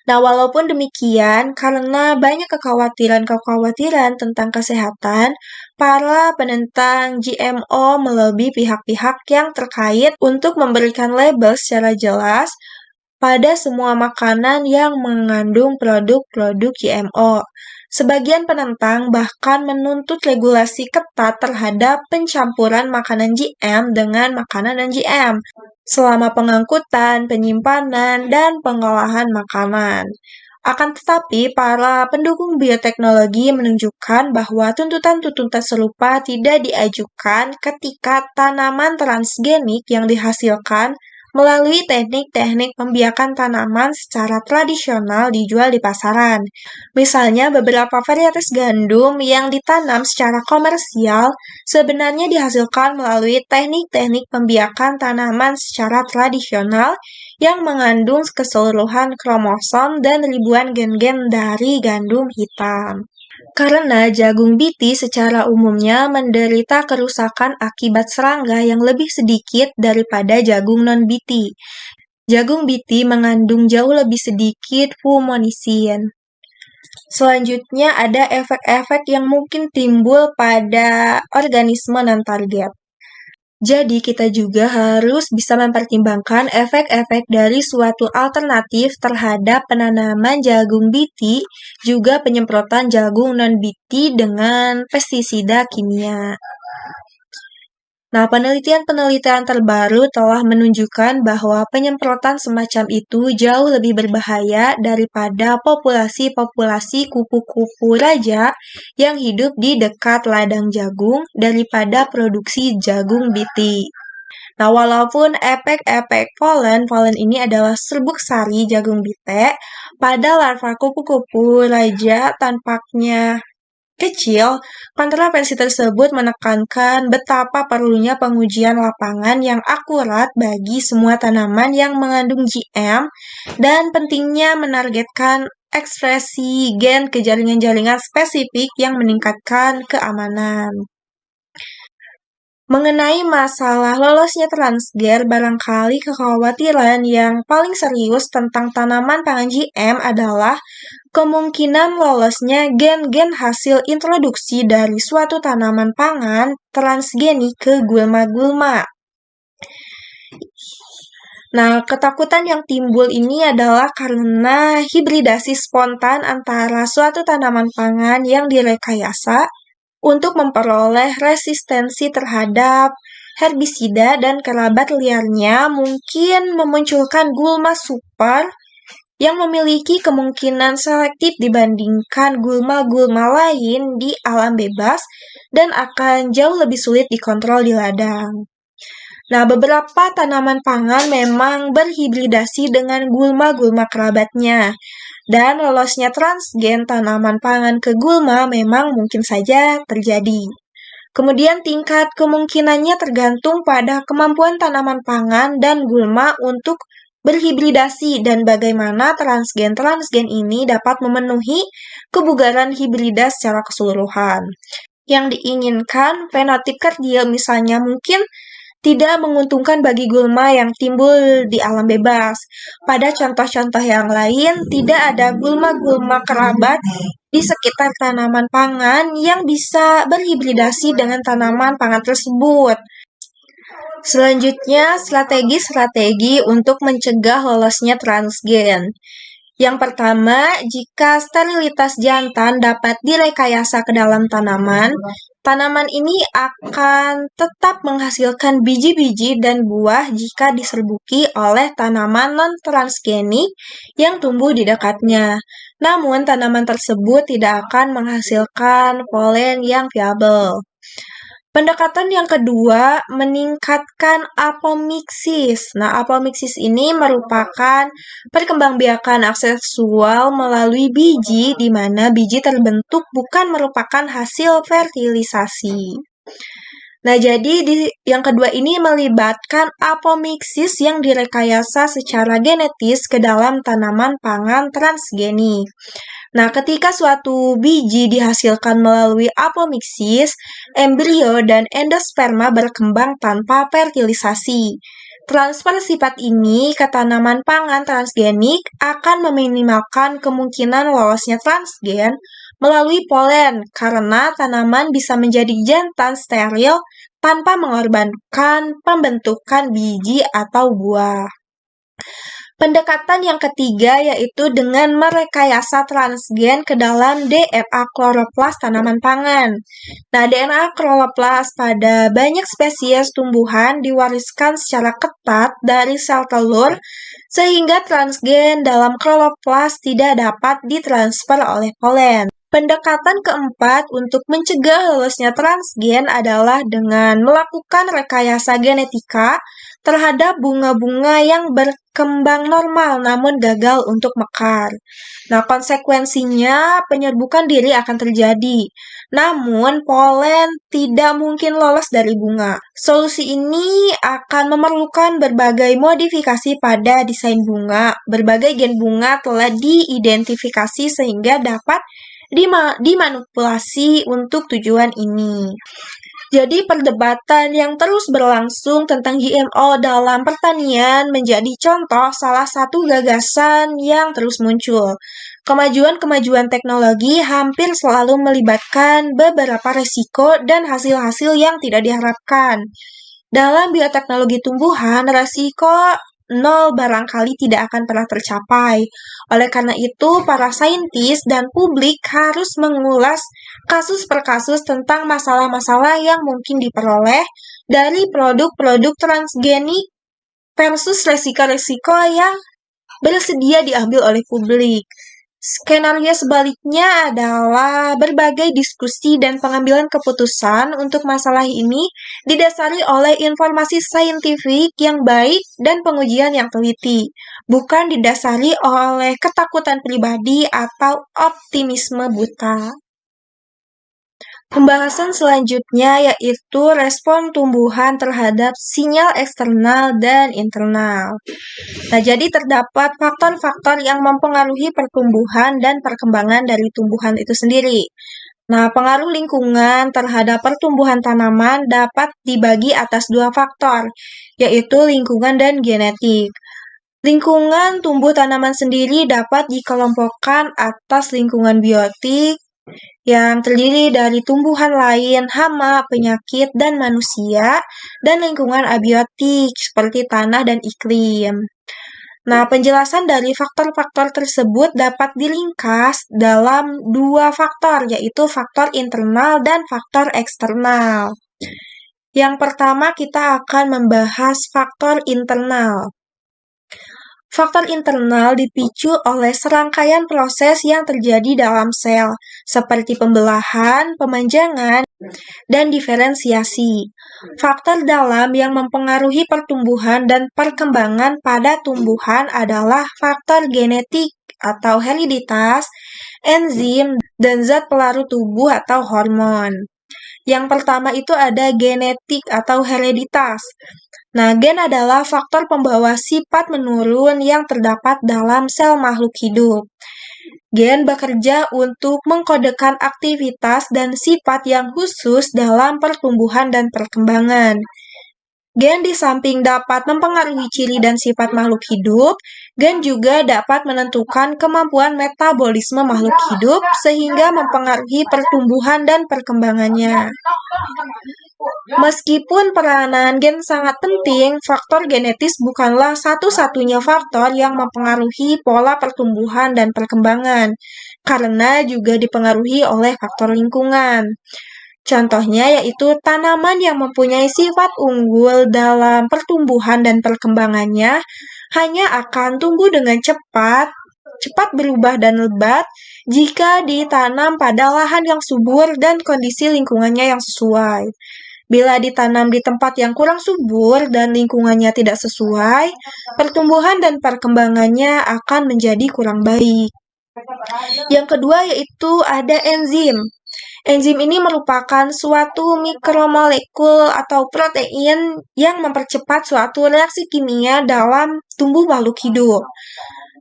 Nah, walaupun demikian, karena banyak kekhawatiran tentang kesehatan, para penentang GMO melobi pihak-pihak yang terkait untuk memberikan label secara jelas pada semua makanan yang mengandung produk-produk GMO. Sebagian penentang bahkan menuntut regulasi ketat terhadap pencampuran makanan GM dengan makanan non-GM selama pengangkutan, penyimpanan, dan pengolahan makanan. Akan tetapi, para pendukung bioteknologi menunjukkan bahwa tuntutan-tuntutan serupa tidak diajukan ketika tanaman transgenik yang dihasilkan melalui teknik-teknik pembiakan tanaman secara tradisional dijual di pasaran. Misalnya, beberapa varietas gandum yang ditanam secara komersial sebenarnya dihasilkan melalui teknik-teknik pembiakan tanaman secara tradisional yang mengandung keseluruhan kromosom dan ribuan gen-gen dari gandum hitam. Karena jagung biti secara umumnya menderita kerusakan akibat serangga yang lebih sedikit daripada jagung non-biti. Jagung biti mengandung jauh lebih sedikit fumonisin. Selanjutnya ada efek-efek yang mungkin timbul pada organisme non-target. Jadi kita juga harus bisa mempertimbangkan efek-efek dari suatu alternatif terhadap penanaman jagung biti, juga penyemprotan jagung non-biti dengan pestisida kimia. Nah, penelitian-penelitian terbaru telah menunjukkan bahwa penyemprotan semacam itu jauh lebih berbahaya daripada populasi-populasi kupu-kupu raja yang hidup di dekat ladang jagung daripada produksi jagung biti. Nah, walaupun efek-efek polen ini adalah serbuk sari jagung bite, pada larva kupu-kupu raja tampaknya kecil, kontroversi tersebut menekankan betapa perlunya pengujian lapangan yang akurat bagi semua tanaman yang mengandung GM dan pentingnya menargetkan ekspresi gen ke jaringan-jaringan spesifik yang meningkatkan keamanan. Mengenai masalah lolosnya transgen, barangkali kekhawatiran yang paling serius tentang tanaman pangan GM adalah kemungkinan lolosnya gen-gen hasil introduksi dari suatu tanaman pangan transgenik ke gulma-gulma. Nah, ketakutan yang timbul ini adalah karena hibridasi spontan antara suatu tanaman pangan yang direkayasa untuk memperoleh resistensi terhadap herbisida dan kerabat liarnya mungkin memunculkan gulma super yang memiliki kemungkinan selektif dibandingkan gulma-gulma lain di alam bebas dan akan jauh lebih sulit dikontrol di ladang. Nah, beberapa tanaman pangan memang berhibridasi dengan gulma-gulma kerabatnya, dan lolosnya transgen tanaman pangan ke gulma memang mungkin saja terjadi. Kemudian tingkat kemungkinannya tergantung pada kemampuan tanaman pangan dan gulma untuk berhibridasi dan bagaimana transgen-transgen ini dapat memenuhi kebugaran hibrida secara keseluruhan. Yang diinginkan fenotip kardil misalnya mungkin tidak menguntungkan bagi gulma yang timbul di alam bebas. Pada contoh-contoh yang lain, tidak ada gulma-gulma kerabat di sekitar tanaman pangan yang bisa berhibridasi dengan tanaman pangan tersebut. Selanjutnya, strategi-strategi untuk mencegah lolosnya transgen. Yang pertama, jika sterilitas jantan dapat direkayasa ke dalam tanaman, tanaman ini akan tetap menghasilkan biji-biji dan buah jika diserbuki oleh tanaman non-transgenik yang tumbuh di dekatnya. Namun, tanaman tersebut tidak akan menghasilkan polen yang viabel. Pendekatan yang kedua, meningkatkan apomiksis. Nah, apomiksis ini merupakan perkembangbiakan asexual melalui biji, di mana biji terbentuk bukan merupakan hasil fertilisasi. Nah, jadi yang kedua ini melibatkan apomiksis yang direkayasa secara genetis ke dalam tanaman pangan transgenik. Nah, ketika suatu biji dihasilkan melalui apomiksis, embrio dan endosperma berkembang tanpa fertilisasi. Transfer sifat ini ke tanaman pangan transgenik akan meminimalkan kemungkinan lolosnya transgen melalui polen karena tanaman bisa menjadi jantan steril tanpa mengorbankan pembentukan biji atau buah. Pendekatan yang ketiga yaitu dengan merekayasa transgen ke dalam DNA kloroplas tanaman pangan. Nah, DNA kloroplas pada banyak spesies tumbuhan diwariskan secara ketat dari sel telur sehingga transgen dalam kloroplas tidak dapat ditransfer oleh polen. Pendekatan keempat untuk mencegah lolosnya transgen adalah dengan melakukan rekayasa genetika terhadap bunga-bunga yang berkembang normal namun gagal untuk mekar. Nah, konsekuensinya penyerbukan diri akan terjadi. Namun, polen tidak mungkin lolos dari bunga. Solusi ini akan memerlukan berbagai modifikasi pada desain bunga. Berbagai gen bunga telah diidentifikasi sehingga dapat dimanipulasi untuk tujuan ini. Jadi perdebatan yang terus berlangsung tentang GMO dalam pertanian menjadi contoh salah satu gagasan yang terus muncul. Kemajuan-kemajuan teknologi hampir selalu melibatkan beberapa resiko dan hasil-hasil yang tidak diharapkan. Dalam bioteknologi tumbuhan, resiko nol barangkali tidak akan pernah tercapai. Oleh karena itu, para saintis dan publik harus mengulas kasus per kasus tentang masalah-masalah yang mungkin diperoleh dari produk-produk transgenik versus resiko-resiko yang bersedia diambil oleh publik. Skenario sebaliknya adalah berbagai diskusi dan pengambilan keputusan untuk masalah ini didasari oleh informasi saintifik yang baik dan pengujian yang teliti, bukan didasari oleh ketakutan pribadi atau optimisme buta. Pembahasan selanjutnya yaitu respon tumbuhan terhadap sinyal eksternal dan internal. Nah, jadi terdapat faktor-faktor yang mempengaruhi pertumbuhan dan perkembangan dari tumbuhan itu sendiri. Nah, pengaruh lingkungan terhadap pertumbuhan tanaman dapat dibagi atas dua faktor, yaitu lingkungan dan genetik. Lingkungan tumbuh tanaman sendiri dapat dikelompokkan atas lingkungan biotik, yang terdiri dari tumbuhan lain, hama, penyakit, dan manusia, dan lingkungan abiotik seperti tanah dan iklim. Nah, penjelasan dari faktor-faktor tersebut dapat diringkas dalam dua faktor, yaitu faktor internal dan faktor eksternal. Yang pertama, kita akan membahas faktor internal. Faktor internal dipicu oleh serangkaian proses yang terjadi dalam sel, seperti pembelahan, pemanjangan, dan diferensiasi. Faktor dalam yang mempengaruhi pertumbuhan dan perkembangan pada tumbuhan adalah faktor genetik atau hereditas, enzim, dan zat pelarut tubuh atau hormon. Yang pertama itu ada genetik atau hereditas. Nah, gen adalah faktor pembawa sifat menurun yang terdapat dalam sel makhluk hidup. Gen bekerja untuk mengkodekan aktivitas dan sifat yang khusus dalam pertumbuhan dan perkembangan. Gen di samping dapat mempengaruhi ciri dan sifat makhluk hidup, gen juga dapat menentukan kemampuan metabolisme makhluk hidup sehingga mempengaruhi pertumbuhan dan perkembangannya. Meskipun peranan gen sangat penting, faktor genetis bukanlah satu-satunya faktor yang mempengaruhi pola pertumbuhan dan perkembangan, karena juga dipengaruhi oleh faktor lingkungan. Contohnya yaitu tanaman yang mempunyai sifat unggul dalam pertumbuhan dan perkembangannya hanya akan tumbuh dengan cepat, cepat berubah dan lebat jika ditanam pada lahan yang subur dan kondisi lingkungannya yang sesuai. Bila ditanam di tempat yang kurang subur dan lingkungannya tidak sesuai, pertumbuhan dan perkembangannya akan menjadi kurang baik. Yang kedua yaitu ada enzim. Enzim ini merupakan suatu mikromolekul atau protein yang mempercepat suatu reaksi kimia dalam tubuh makhluk hidup.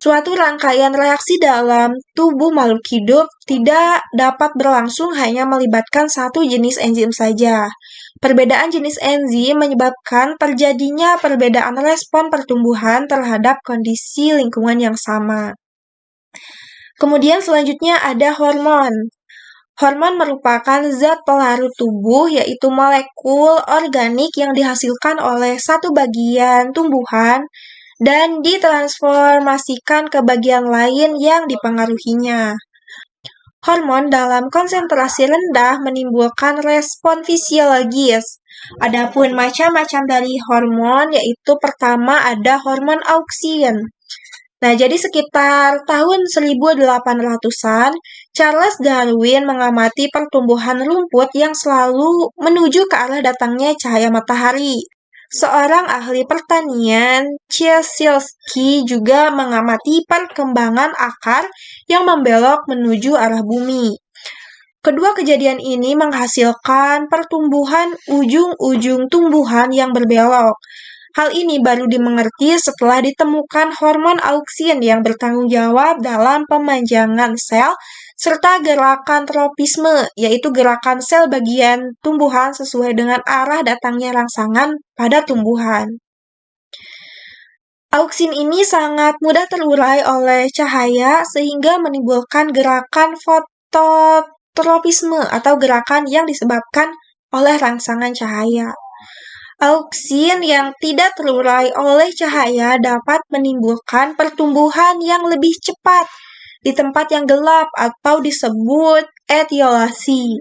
Suatu rangkaian reaksi dalam tubuh makhluk hidup tidak dapat berlangsung hanya melibatkan satu jenis enzim saja. Perbedaan jenis enzim menyebabkan terjadinya perbedaan respon pertumbuhan terhadap kondisi lingkungan yang sama. Kemudian selanjutnya ada hormon. Hormon merupakan zat pelarut tubuh, yaitu molekul organik yang dihasilkan oleh satu bagian tumbuhan dan ditransformasikan ke bagian lain yang dipengaruhinya. Hormon dalam konsentrasi rendah menimbulkan respon fisiologis. Adapun macam-macam dari hormon, yaitu pertama ada hormon auksin. Nah, jadi sekitar tahun 1800-an, Charles Darwin mengamati pertumbuhan rumput yang selalu menuju ke arah datangnya cahaya matahari. Seorang ahli pertanian, Ciesielski, juga mengamati perkembangan akar yang membelok menuju arah bumi. Kedua kejadian ini menghasilkan pertumbuhan ujung-ujung tumbuhan yang berbelok. Hal ini baru dimengerti setelah ditemukan hormon auksin yang bertanggung jawab dalam pemanjangan sel serta gerakan tropisme, yaitu gerakan sel bagian tumbuhan sesuai dengan arah datangnya rangsangan pada tumbuhan. Auksin ini sangat mudah terurai oleh cahaya sehingga menimbulkan gerakan fototropisme atau gerakan yang disebabkan oleh rangsangan cahaya. Auksin yang tidak terurai oleh cahaya dapat menimbulkan pertumbuhan yang lebih cepat di tempat yang gelap atau disebut etiolasi.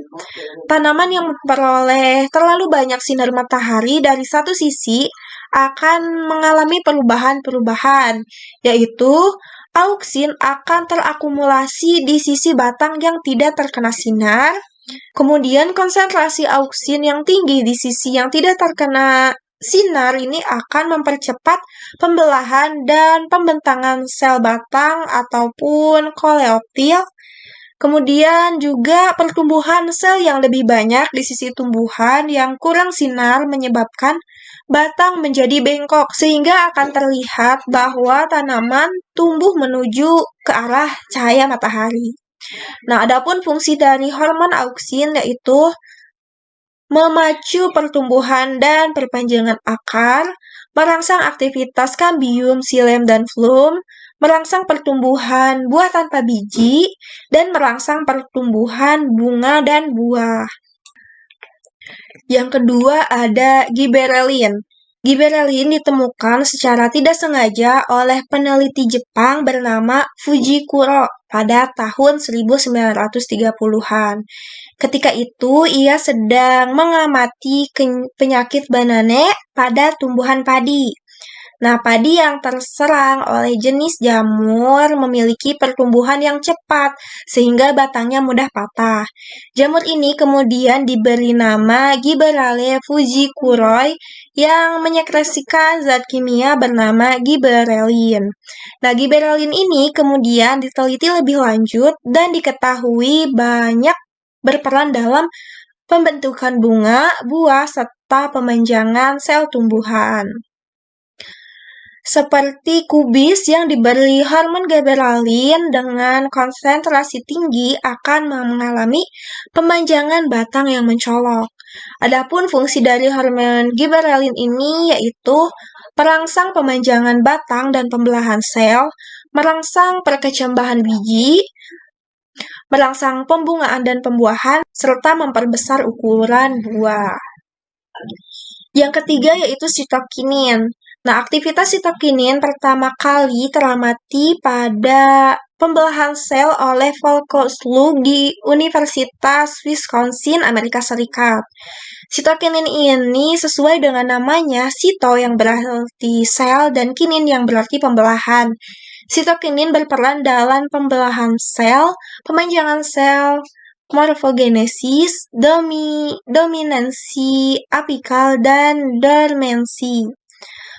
Tanaman yang memperoleh terlalu banyak sinar matahari dari satu sisi akan mengalami perubahan-perubahan, yaitu auksin akan terakumulasi di sisi batang yang tidak terkena sinar. Kemudian konsentrasi auksin yang tinggi di sisi yang tidak terkena sinar ini akan mempercepat pembelahan dan pembentangan sel batang ataupun koleoptil. Kemudian juga pertumbuhan sel yang lebih banyak di sisi tumbuhan yang kurang sinar menyebabkan batang menjadi bengkok sehingga akan terlihat bahwa tanaman tumbuh menuju ke arah cahaya matahari. Nah, adapun fungsi dari hormon auksin yaitu memacu pertumbuhan dan perpanjangan akar, merangsang aktivitas kambium, xilem, dan flum, merangsang pertumbuhan buah tanpa biji, dan merangsang pertumbuhan bunga dan buah. Yang kedua ada giberellin. Giberellin ditemukan secara tidak sengaja oleh peneliti Jepang bernama Fujikuro pada tahun 1930-an. Ketika itu, ia sedang mengamati penyakit banane pada tumbuhan padi. Nah, padi yang terserang oleh jenis jamur memiliki pertumbuhan yang cepat, sehingga batangnya mudah patah. Jamur ini kemudian diberi nama Gibberella fujikuroi yang menyekresikan zat kimia bernama giberellin. Nah, giberellin ini kemudian diteliti lebih lanjut dan diketahui banyak berperan dalam pembentukan bunga, buah, serta pemanjangan sel tumbuhan. Seperti kubis yang diberi hormon giberellin dengan konsentrasi tinggi akan mengalami pemanjangan batang yang mencolok. Adapun fungsi dari hormon gibberellin ini yaitu merangsang pemanjangan batang dan pembelahan sel, merangsang perkecambahan biji, merangsang pembungaan dan pembuahan, serta memperbesar ukuran buah. Yang ketiga yaitu sitokinin. Nah, aktivitas sitokinin pertama kali teramati pada pembelahan sel oleh Volkow di Universitas Wisconsin, Amerika Serikat. Sitokinin ini sesuai dengan namanya, sito yang berarti sel dan kinin yang berarti pembelahan. Sitokinin berperan dalam pembelahan sel, pemanjangan sel, morfogenesis, dominansi apikal, dan dormansi.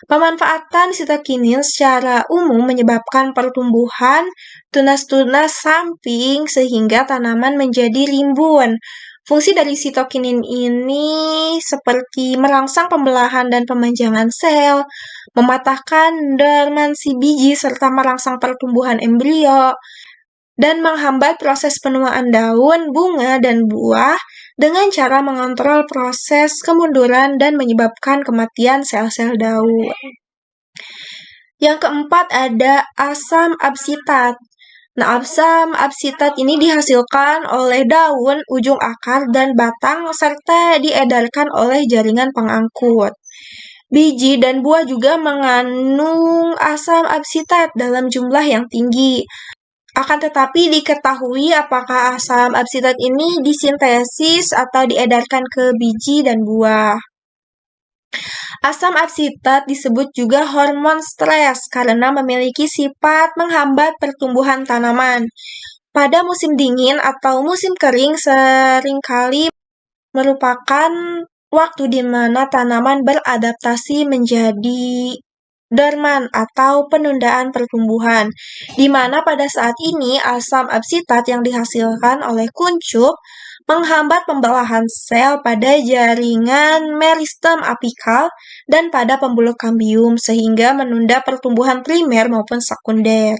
Pemanfaatan sitokinin secara umum menyebabkan pertumbuhan tunas-tunas samping sehingga tanaman menjadi rimbun. Fungsi dari sitokinin ini seperti merangsang pembelahan dan pemanjangan sel, mematahkan dormansi biji serta merangsang pertumbuhan embrio, dan menghambat proses penuaan daun, bunga, dan buah dengan cara mengontrol proses kemunduran dan menyebabkan kematian sel-sel daun. Yang keempat ada asam absitat. Nah, asam absitat ini dihasilkan oleh daun, ujung akar, dan batang serta diedarkan oleh jaringan pengangkut. Biji dan buah juga mengandung asam absitat dalam jumlah yang tinggi. Akan tetapi diketahui apakah asam absitat ini disintesis atau diedarkan ke biji dan buah. Asam absitat disebut juga hormon stres karena memiliki sifat menghambat pertumbuhan tanaman. Pada musim dingin atau musim kering seringkali merupakan waktu di mana tanaman beradaptasi menjadi dorman atau penundaan pertumbuhan, di mana pada saat ini asam absitat yang dihasilkan oleh kuncup menghambat pembelahan sel pada jaringan meristem apikal dan pada pembuluh kambium sehingga menunda pertumbuhan primer maupun sekunder.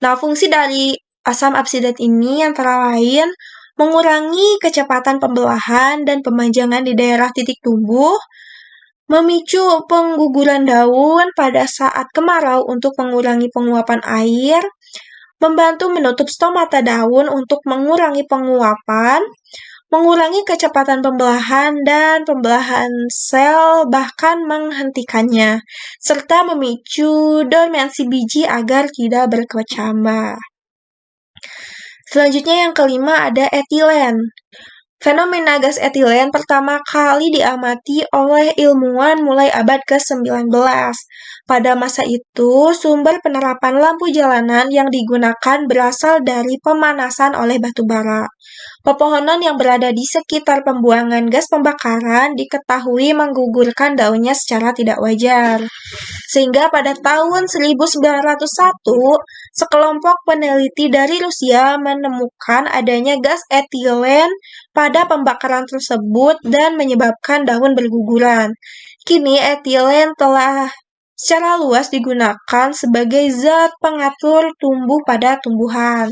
Nah, fungsi dari asam absitat ini antara lain mengurangi kecepatan pembelahan dan pemanjangan di daerah titik tumbuh, memicu pengguguran daun pada saat kemarau untuk mengurangi penguapan air, membantu menutup stomata daun untuk mengurangi penguapan, mengurangi kecepatan pembelahan dan pembelahan sel bahkan menghentikannya, serta memicu dormansi biji agar tidak berkecambah. Selanjutnya yang kelima ada etilen. Fenomena gas etilen pertama kali diamati oleh ilmuwan mulai abad ke-19. Pada masa itu, sumber penerapan lampu jalanan yang digunakan berasal dari pemanasan oleh batu bara. Pepohonan yang berada di sekitar pembuangan gas pembakaran diketahui menggugurkan daunnya secara tidak wajar. Sehingga pada tahun 1901, sekelompok peneliti dari Rusia menemukan adanya gas etilen pada pembakaran tersebut dan menyebabkan daun berguguran. Kini etilen telah secara luas digunakan sebagai zat pengatur tumbuh pada tumbuhan.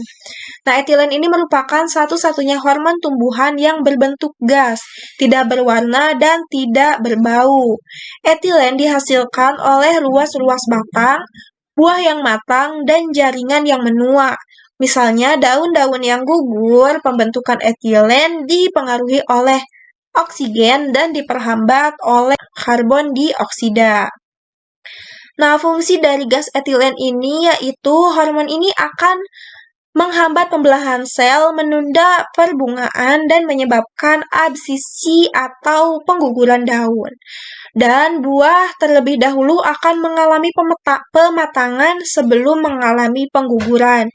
Nah, etilen ini merupakan satu-satunya hormon tumbuhan yang berbentuk gas, tidak berwarna, dan tidak berbau. Etilen dihasilkan oleh ruas-ruas batang, buah yang matang, dan jaringan yang menua. Misalnya, daun-daun yang gugur, pembentukan etilen dipengaruhi oleh oksigen dan diperhambat oleh karbon dioksida. Nah, fungsi dari gas etilen ini yaitu hormon ini akan menghambat pembelahan sel, menunda perbungaan, dan menyebabkan absisi atau pengguguran daun. Dan buah terlebih dahulu akan mengalami pematangan sebelum mengalami pengguguran.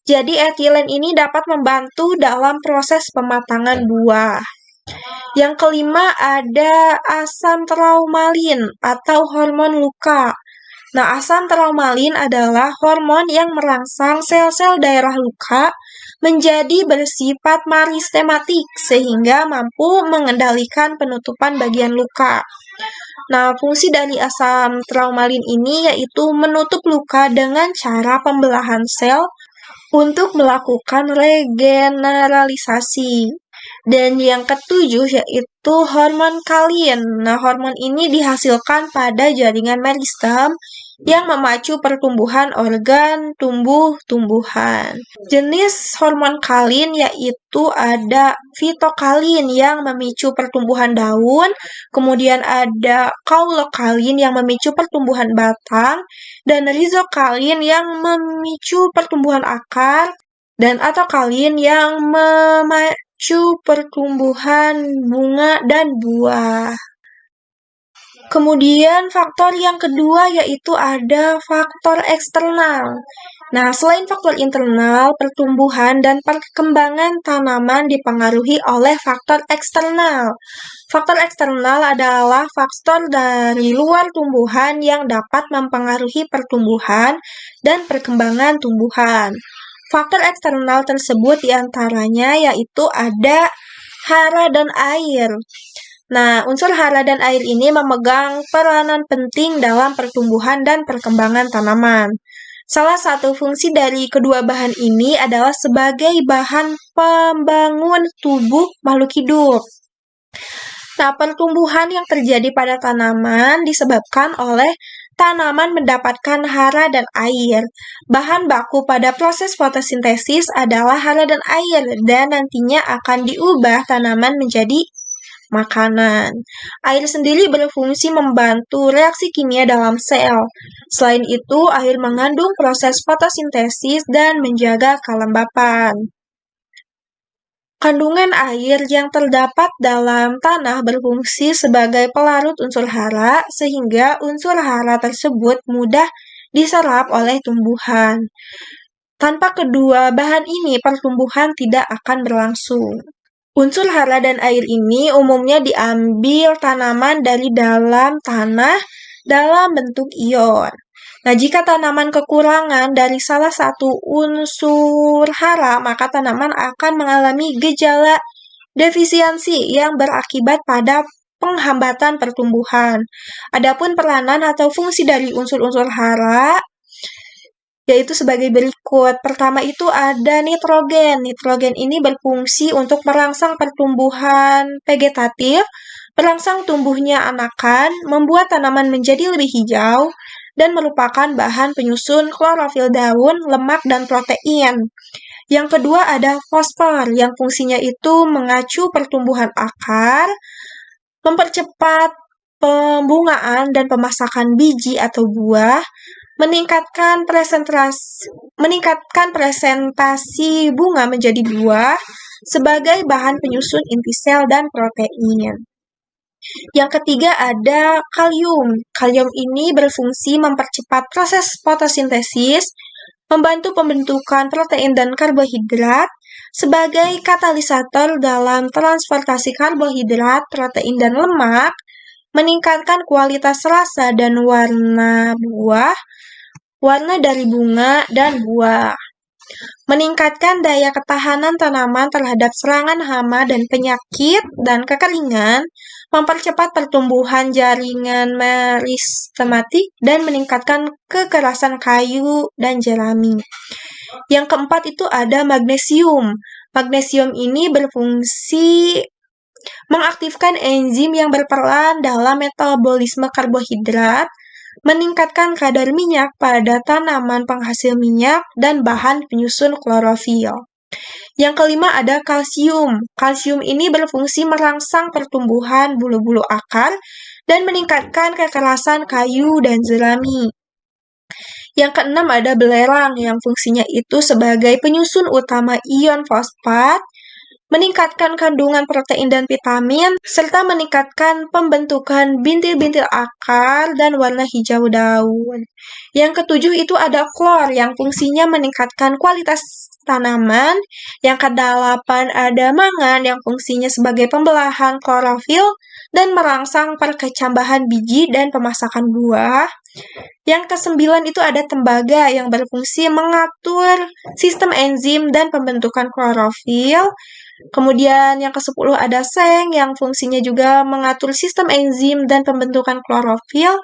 Jadi etilen ini dapat membantu dalam proses pematangan buah. Yang kelima ada asam traumalin atau hormon luka. Nah, asam traumalin adalah hormon yang merangsang sel-sel daerah luka menjadi bersifat meristematik sehingga mampu mengendalikan penutupan bagian luka. Nah, fungsi dari asam traumalin ini yaitu menutup luka dengan cara pembelahan sel untuk melakukan regeneralisasi. Dan yang ketujuh yaitu hormon kalin. Nah, hormon ini dihasilkan pada jaringan meristem yang memacu pertumbuhan organ tumbuh-tumbuhan. Jenis hormon kalin yaitu ada fitokalin yang memicu pertumbuhan daun, kemudian ada kaulokalin yang memicu pertumbuhan batang, dan rizokalin yang memicu pertumbuhan akar, dan atokalin yang memacu pertumbuhan bunga dan buah. Kemudian faktor yang kedua yaitu ada faktor eksternal. Nah, selain faktor internal, pertumbuhan dan perkembangan tanaman dipengaruhi oleh faktor eksternal. Faktor eksternal adalah faktor dari luar tumbuhan yang dapat mempengaruhi pertumbuhan dan perkembangan tumbuhan. Faktor eksternal tersebut diantaranya yaitu ada hara dan air. Nah, unsur hara dan air ini memegang peranan penting dalam pertumbuhan dan perkembangan tanaman. Salah satu fungsi dari kedua bahan ini adalah sebagai bahan pembangun tubuh makhluk hidup. Nah, pertumbuhan yang terjadi pada tanaman disebabkan oleh tanaman mendapatkan hara dan air. Bahan baku pada proses fotosintesis adalah hara dan air, dan nantinya akan diubah tanaman menjadi makanan. Air sendiri berfungsi membantu reaksi kimia dalam sel. Selain itu, air mengandung proses fotosintesis dan menjaga kelembapan. Kandungan air yang terdapat dalam tanah berfungsi sebagai pelarut unsur hara, sehingga unsur hara tersebut mudah diserap oleh tumbuhan. Tanpa kedua bahan ini, pertumbuhan tidak akan berlangsung. Unsur hara dan air ini umumnya diambil tanaman dari dalam tanah dalam bentuk ion. Nah, jika tanaman kekurangan dari salah satu unsur hara, maka tanaman akan mengalami gejala defisiensi yang berakibat pada penghambatan pertumbuhan. Adapun peranan atau fungsi dari unsur-unsur hara yaitu sebagai berikut. Pertama itu ada nitrogen. Nitrogen ini berfungsi untuk merangsang pertumbuhan vegetatif, merangsang tumbuhnya anakan, membuat tanaman menjadi lebih hijau, dan merupakan bahan penyusun klorofil daun, lemak, dan protein. Yang kedua ada fosfor, yang fungsinya itu mengacu pertumbuhan akar, mempercepat pembungaan dan pemasakan biji atau buah, meningkatkan presentasi bunga menjadi buah sebagai bahan penyusun inti sel dan protein. Yang ketiga ada kalium. Kalium ini berfungsi mempercepat proses fotosintesis, membantu pembentukan protein dan karbohidrat, sebagai katalisator dalam transportasi karbohidrat, protein, dan lemak, meningkatkan kualitas rasa dan warna buah, warna dari bunga dan buah, meningkatkan daya ketahanan tanaman terhadap serangan hama dan penyakit dan kekeringan, mempercepat pertumbuhan jaringan meristematik, dan meningkatkan kekerasan kayu dan jerami. Yang keempat itu ada magnesium. Magnesium ini berfungsi mengaktifkan enzim yang berperan dalam metabolisme karbohidrat, meningkatkan kadar minyak pada tanaman penghasil minyak, dan bahan penyusun klorofil. Yang kelima ada kalsium. Kalsium ini berfungsi merangsang pertumbuhan bulu-bulu akar dan meningkatkan kekerasan kayu dan jerami. Yang keenam ada belerang, yang fungsinya itu sebagai penyusun utama ion fosfat, meningkatkan kandungan protein dan vitamin, serta meningkatkan pembentukan bintil-bintil akar dan warna hijau daun. Yang ketujuh itu ada klor, yang fungsinya meningkatkan kualitas tanaman. Yang kedelapan ada mangan, yang fungsinya sebagai pembelahan klorofil dan merangsang perkecambahan biji dan pemasakan buah. Yang kesembilan itu ada tembaga, yang berfungsi mengatur sistem enzim dan pembentukan klorofil. Kemudian yang ke-10 ada seng, yang fungsinya juga mengatur sistem enzim dan pembentukan klorofil.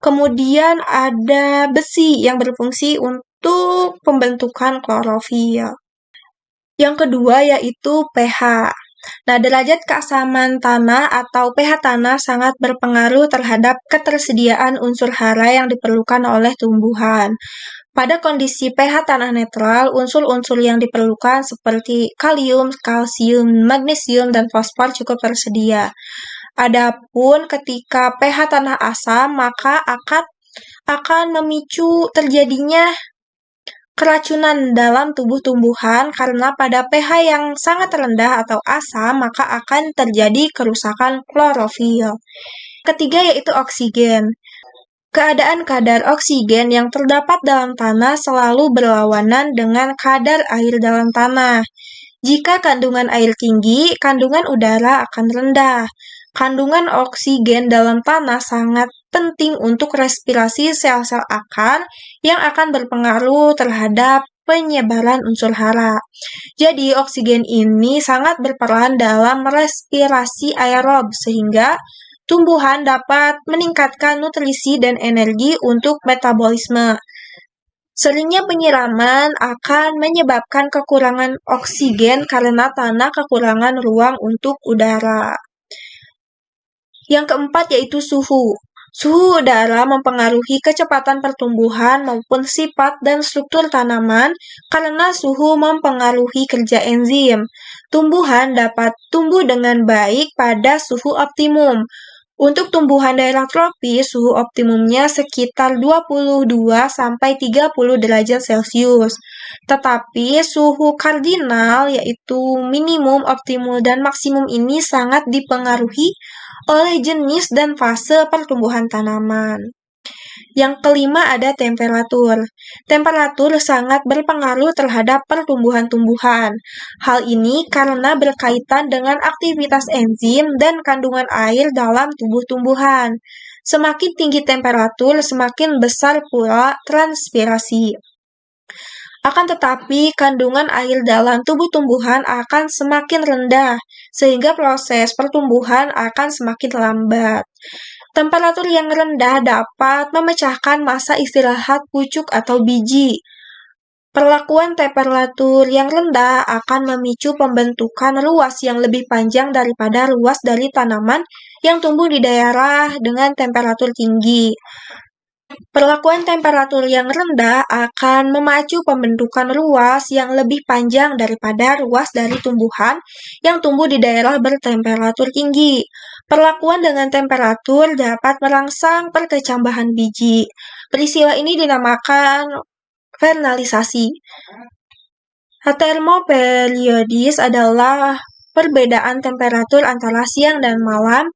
Kemudian ada besi, yang berfungsi untuk pembentukan klorofil. Yang kedua yaitu pH. Nah, derajat keasaman tanah atau pH tanah sangat berpengaruh terhadap ketersediaan unsur hara yang diperlukan oleh tumbuhan. Pada kondisi pH tanah netral, unsur-unsur yang diperlukan seperti kalium, kalsium, magnesium, dan fosfor cukup tersedia. Adapun ketika pH tanah asam, maka akan memicu terjadinya keracunan dalam tubuh tumbuhan karena pada pH yang sangat rendah atau asam, maka akan terjadi kerusakan klorofil. Ketiga yaitu oksigen. Keadaan kadar oksigen yang terdapat dalam tanah selalu berlawanan dengan kadar air dalam tanah. Jika kandungan air tinggi, kandungan udara akan rendah. Kandungan oksigen dalam tanah sangat penting untuk respirasi sel-sel akar yang akan berpengaruh terhadap penyebaran unsur hara. Jadi, oksigen ini sangat berperan dalam respirasi aerob, sehingga tumbuhan dapat meningkatkan nutrisi dan energi untuk metabolisme. Seringnya penyiraman akan menyebabkan kekurangan oksigen karena tanah kekurangan ruang untuk udara. Yang keempat yaitu suhu. Suhu udara mempengaruhi kecepatan pertumbuhan maupun sifat dan struktur tanaman karena suhu mempengaruhi kerja enzim. Tumbuhan dapat tumbuh dengan baik pada suhu optimum. Untuk tumbuhan daerah tropis, suhu optimumnya sekitar 22-30 derajat Celcius. Tetapi suhu kardinal yaitu minimum, optimum, dan maksimum ini sangat dipengaruhi oleh jenis dan fase pertumbuhan tanaman. Yang kelima ada temperatur. Temperatur sangat berpengaruh terhadap pertumbuhan tumbuhan. Hal ini karena berkaitan dengan aktivitas enzim dan kandungan air dalam tubuh tumbuhan. Semakin tinggi temperatur, semakin besar pula transpirasi. Akan tetapi, kandungan air dalam tubuh tumbuhan akan semakin rendah, sehingga proses pertumbuhan akan semakin lambat. Temperatur yang rendah dapat memecahkan masa istirahat pucuk atau biji. Perlakuan temperatur yang rendah akan memicu pembentukan ruas yang lebih panjang daripada ruas dari tanaman yang tumbuh di daerah dengan temperatur tinggi. Perlakuan temperatur yang rendah akan memacu pembentukan ruas yang lebih panjang daripada ruas dari tumbuhan yang tumbuh di daerah bertemperatur tinggi. Perlakuan dengan temperatur dapat merangsang perkecambahan biji. Peristiwa ini dinamakan vernalisasi. Termoperiodis adalah perbedaan temperatur antara siang dan malam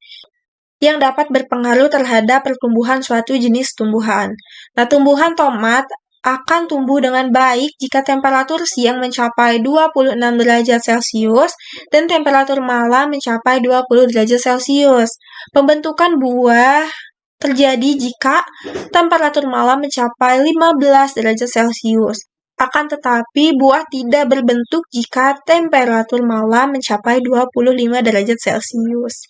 yang dapat berpengaruh terhadap pertumbuhan suatu jenis tumbuhan. Nah, tumbuhan tomat akan tumbuh dengan baik jika temperatur siang mencapai 26 derajat Celcius dan temperatur malam mencapai 20 derajat Celcius. Pembentukan buah terjadi jika temperatur malam mencapai 15 derajat Celcius. Akan tetapi, buah tidak berbentuk jika temperatur malam mencapai 25 derajat Celcius.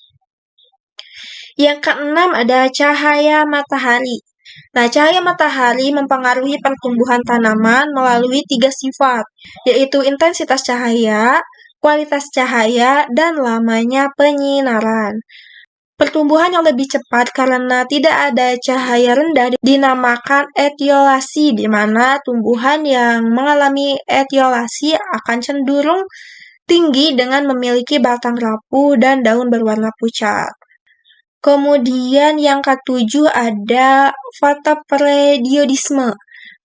Yang keenam ada cahaya matahari. Nah, cahaya matahari mempengaruhi pertumbuhan tanaman melalui 3 sifat, yaitu intensitas cahaya, kualitas cahaya, dan lamanya penyinaran. Pertumbuhan yang lebih cepat karena tidak ada cahaya rendah dinamakan etiolasi, di mana tumbuhan yang mengalami etiolasi akan cenderung tinggi dengan memiliki batang rapuh dan daun berwarna pucat. Kemudian yang ketujuh ada fotoperiodisme.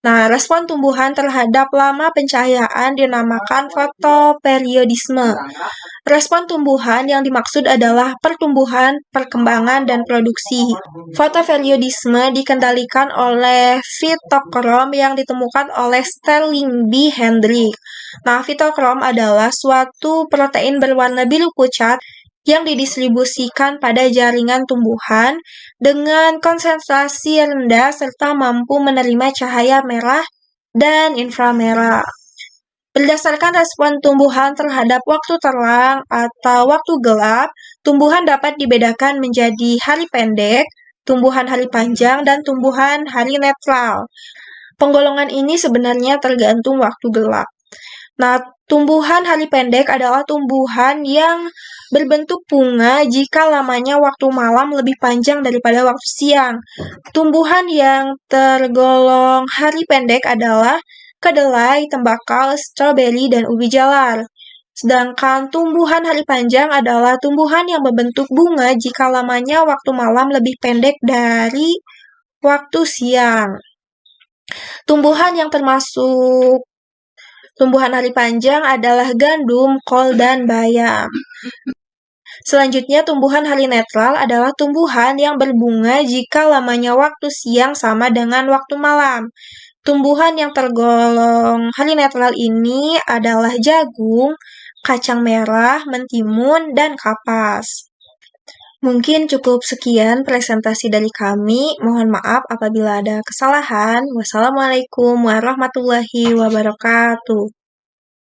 Nah, respon tumbuhan terhadap lama pencahayaan dinamakan fotoperiodisme. Respon tumbuhan yang dimaksud adalah pertumbuhan, perkembangan, dan produksi. Fotoperiodisme dikendalikan oleh fitokrom yang ditemukan oleh Sterling B. Hendrik. Nah, fitokrom adalah suatu protein berwarna biru pucat yang didistribusikan pada jaringan tumbuhan dengan konsentrasi rendah serta mampu menerima cahaya merah dan inframerah. Berdasarkan respon tumbuhan terhadap waktu terang atau waktu gelap, tumbuhan dapat dibedakan menjadi hari pendek, tumbuhan hari panjang, dan tumbuhan hari netral. Penggolongan ini sebenarnya tergantung waktu gelap. Nah, tumbuhan hari pendek adalah tumbuhan yang berbentuk bunga jika lamanya waktu malam lebih panjang daripada waktu siang. Tumbuhan yang tergolong hari pendek adalah kedelai, tembakau, stroberi, dan ubi jalar. Sedangkan tumbuhan hari panjang adalah tumbuhan yang berbentuk bunga jika lamanya waktu malam lebih pendek dari waktu siang. Tumbuhan yang termasuk tumbuhan hari panjang adalah gandum, kol, dan bayam. Selanjutnya, tumbuhan hari netral adalah tumbuhan yang berbunga jika lamanya waktu siang sama dengan waktu malam. Tumbuhan yang tergolong hari netral ini adalah jagung, kacang merah, mentimun, dan kapas. Mungkin cukup sekian presentasi dari kami. Mohon maaf apabila ada kesalahan. Wassalamualaikum warahmatullahi wabarakatuh.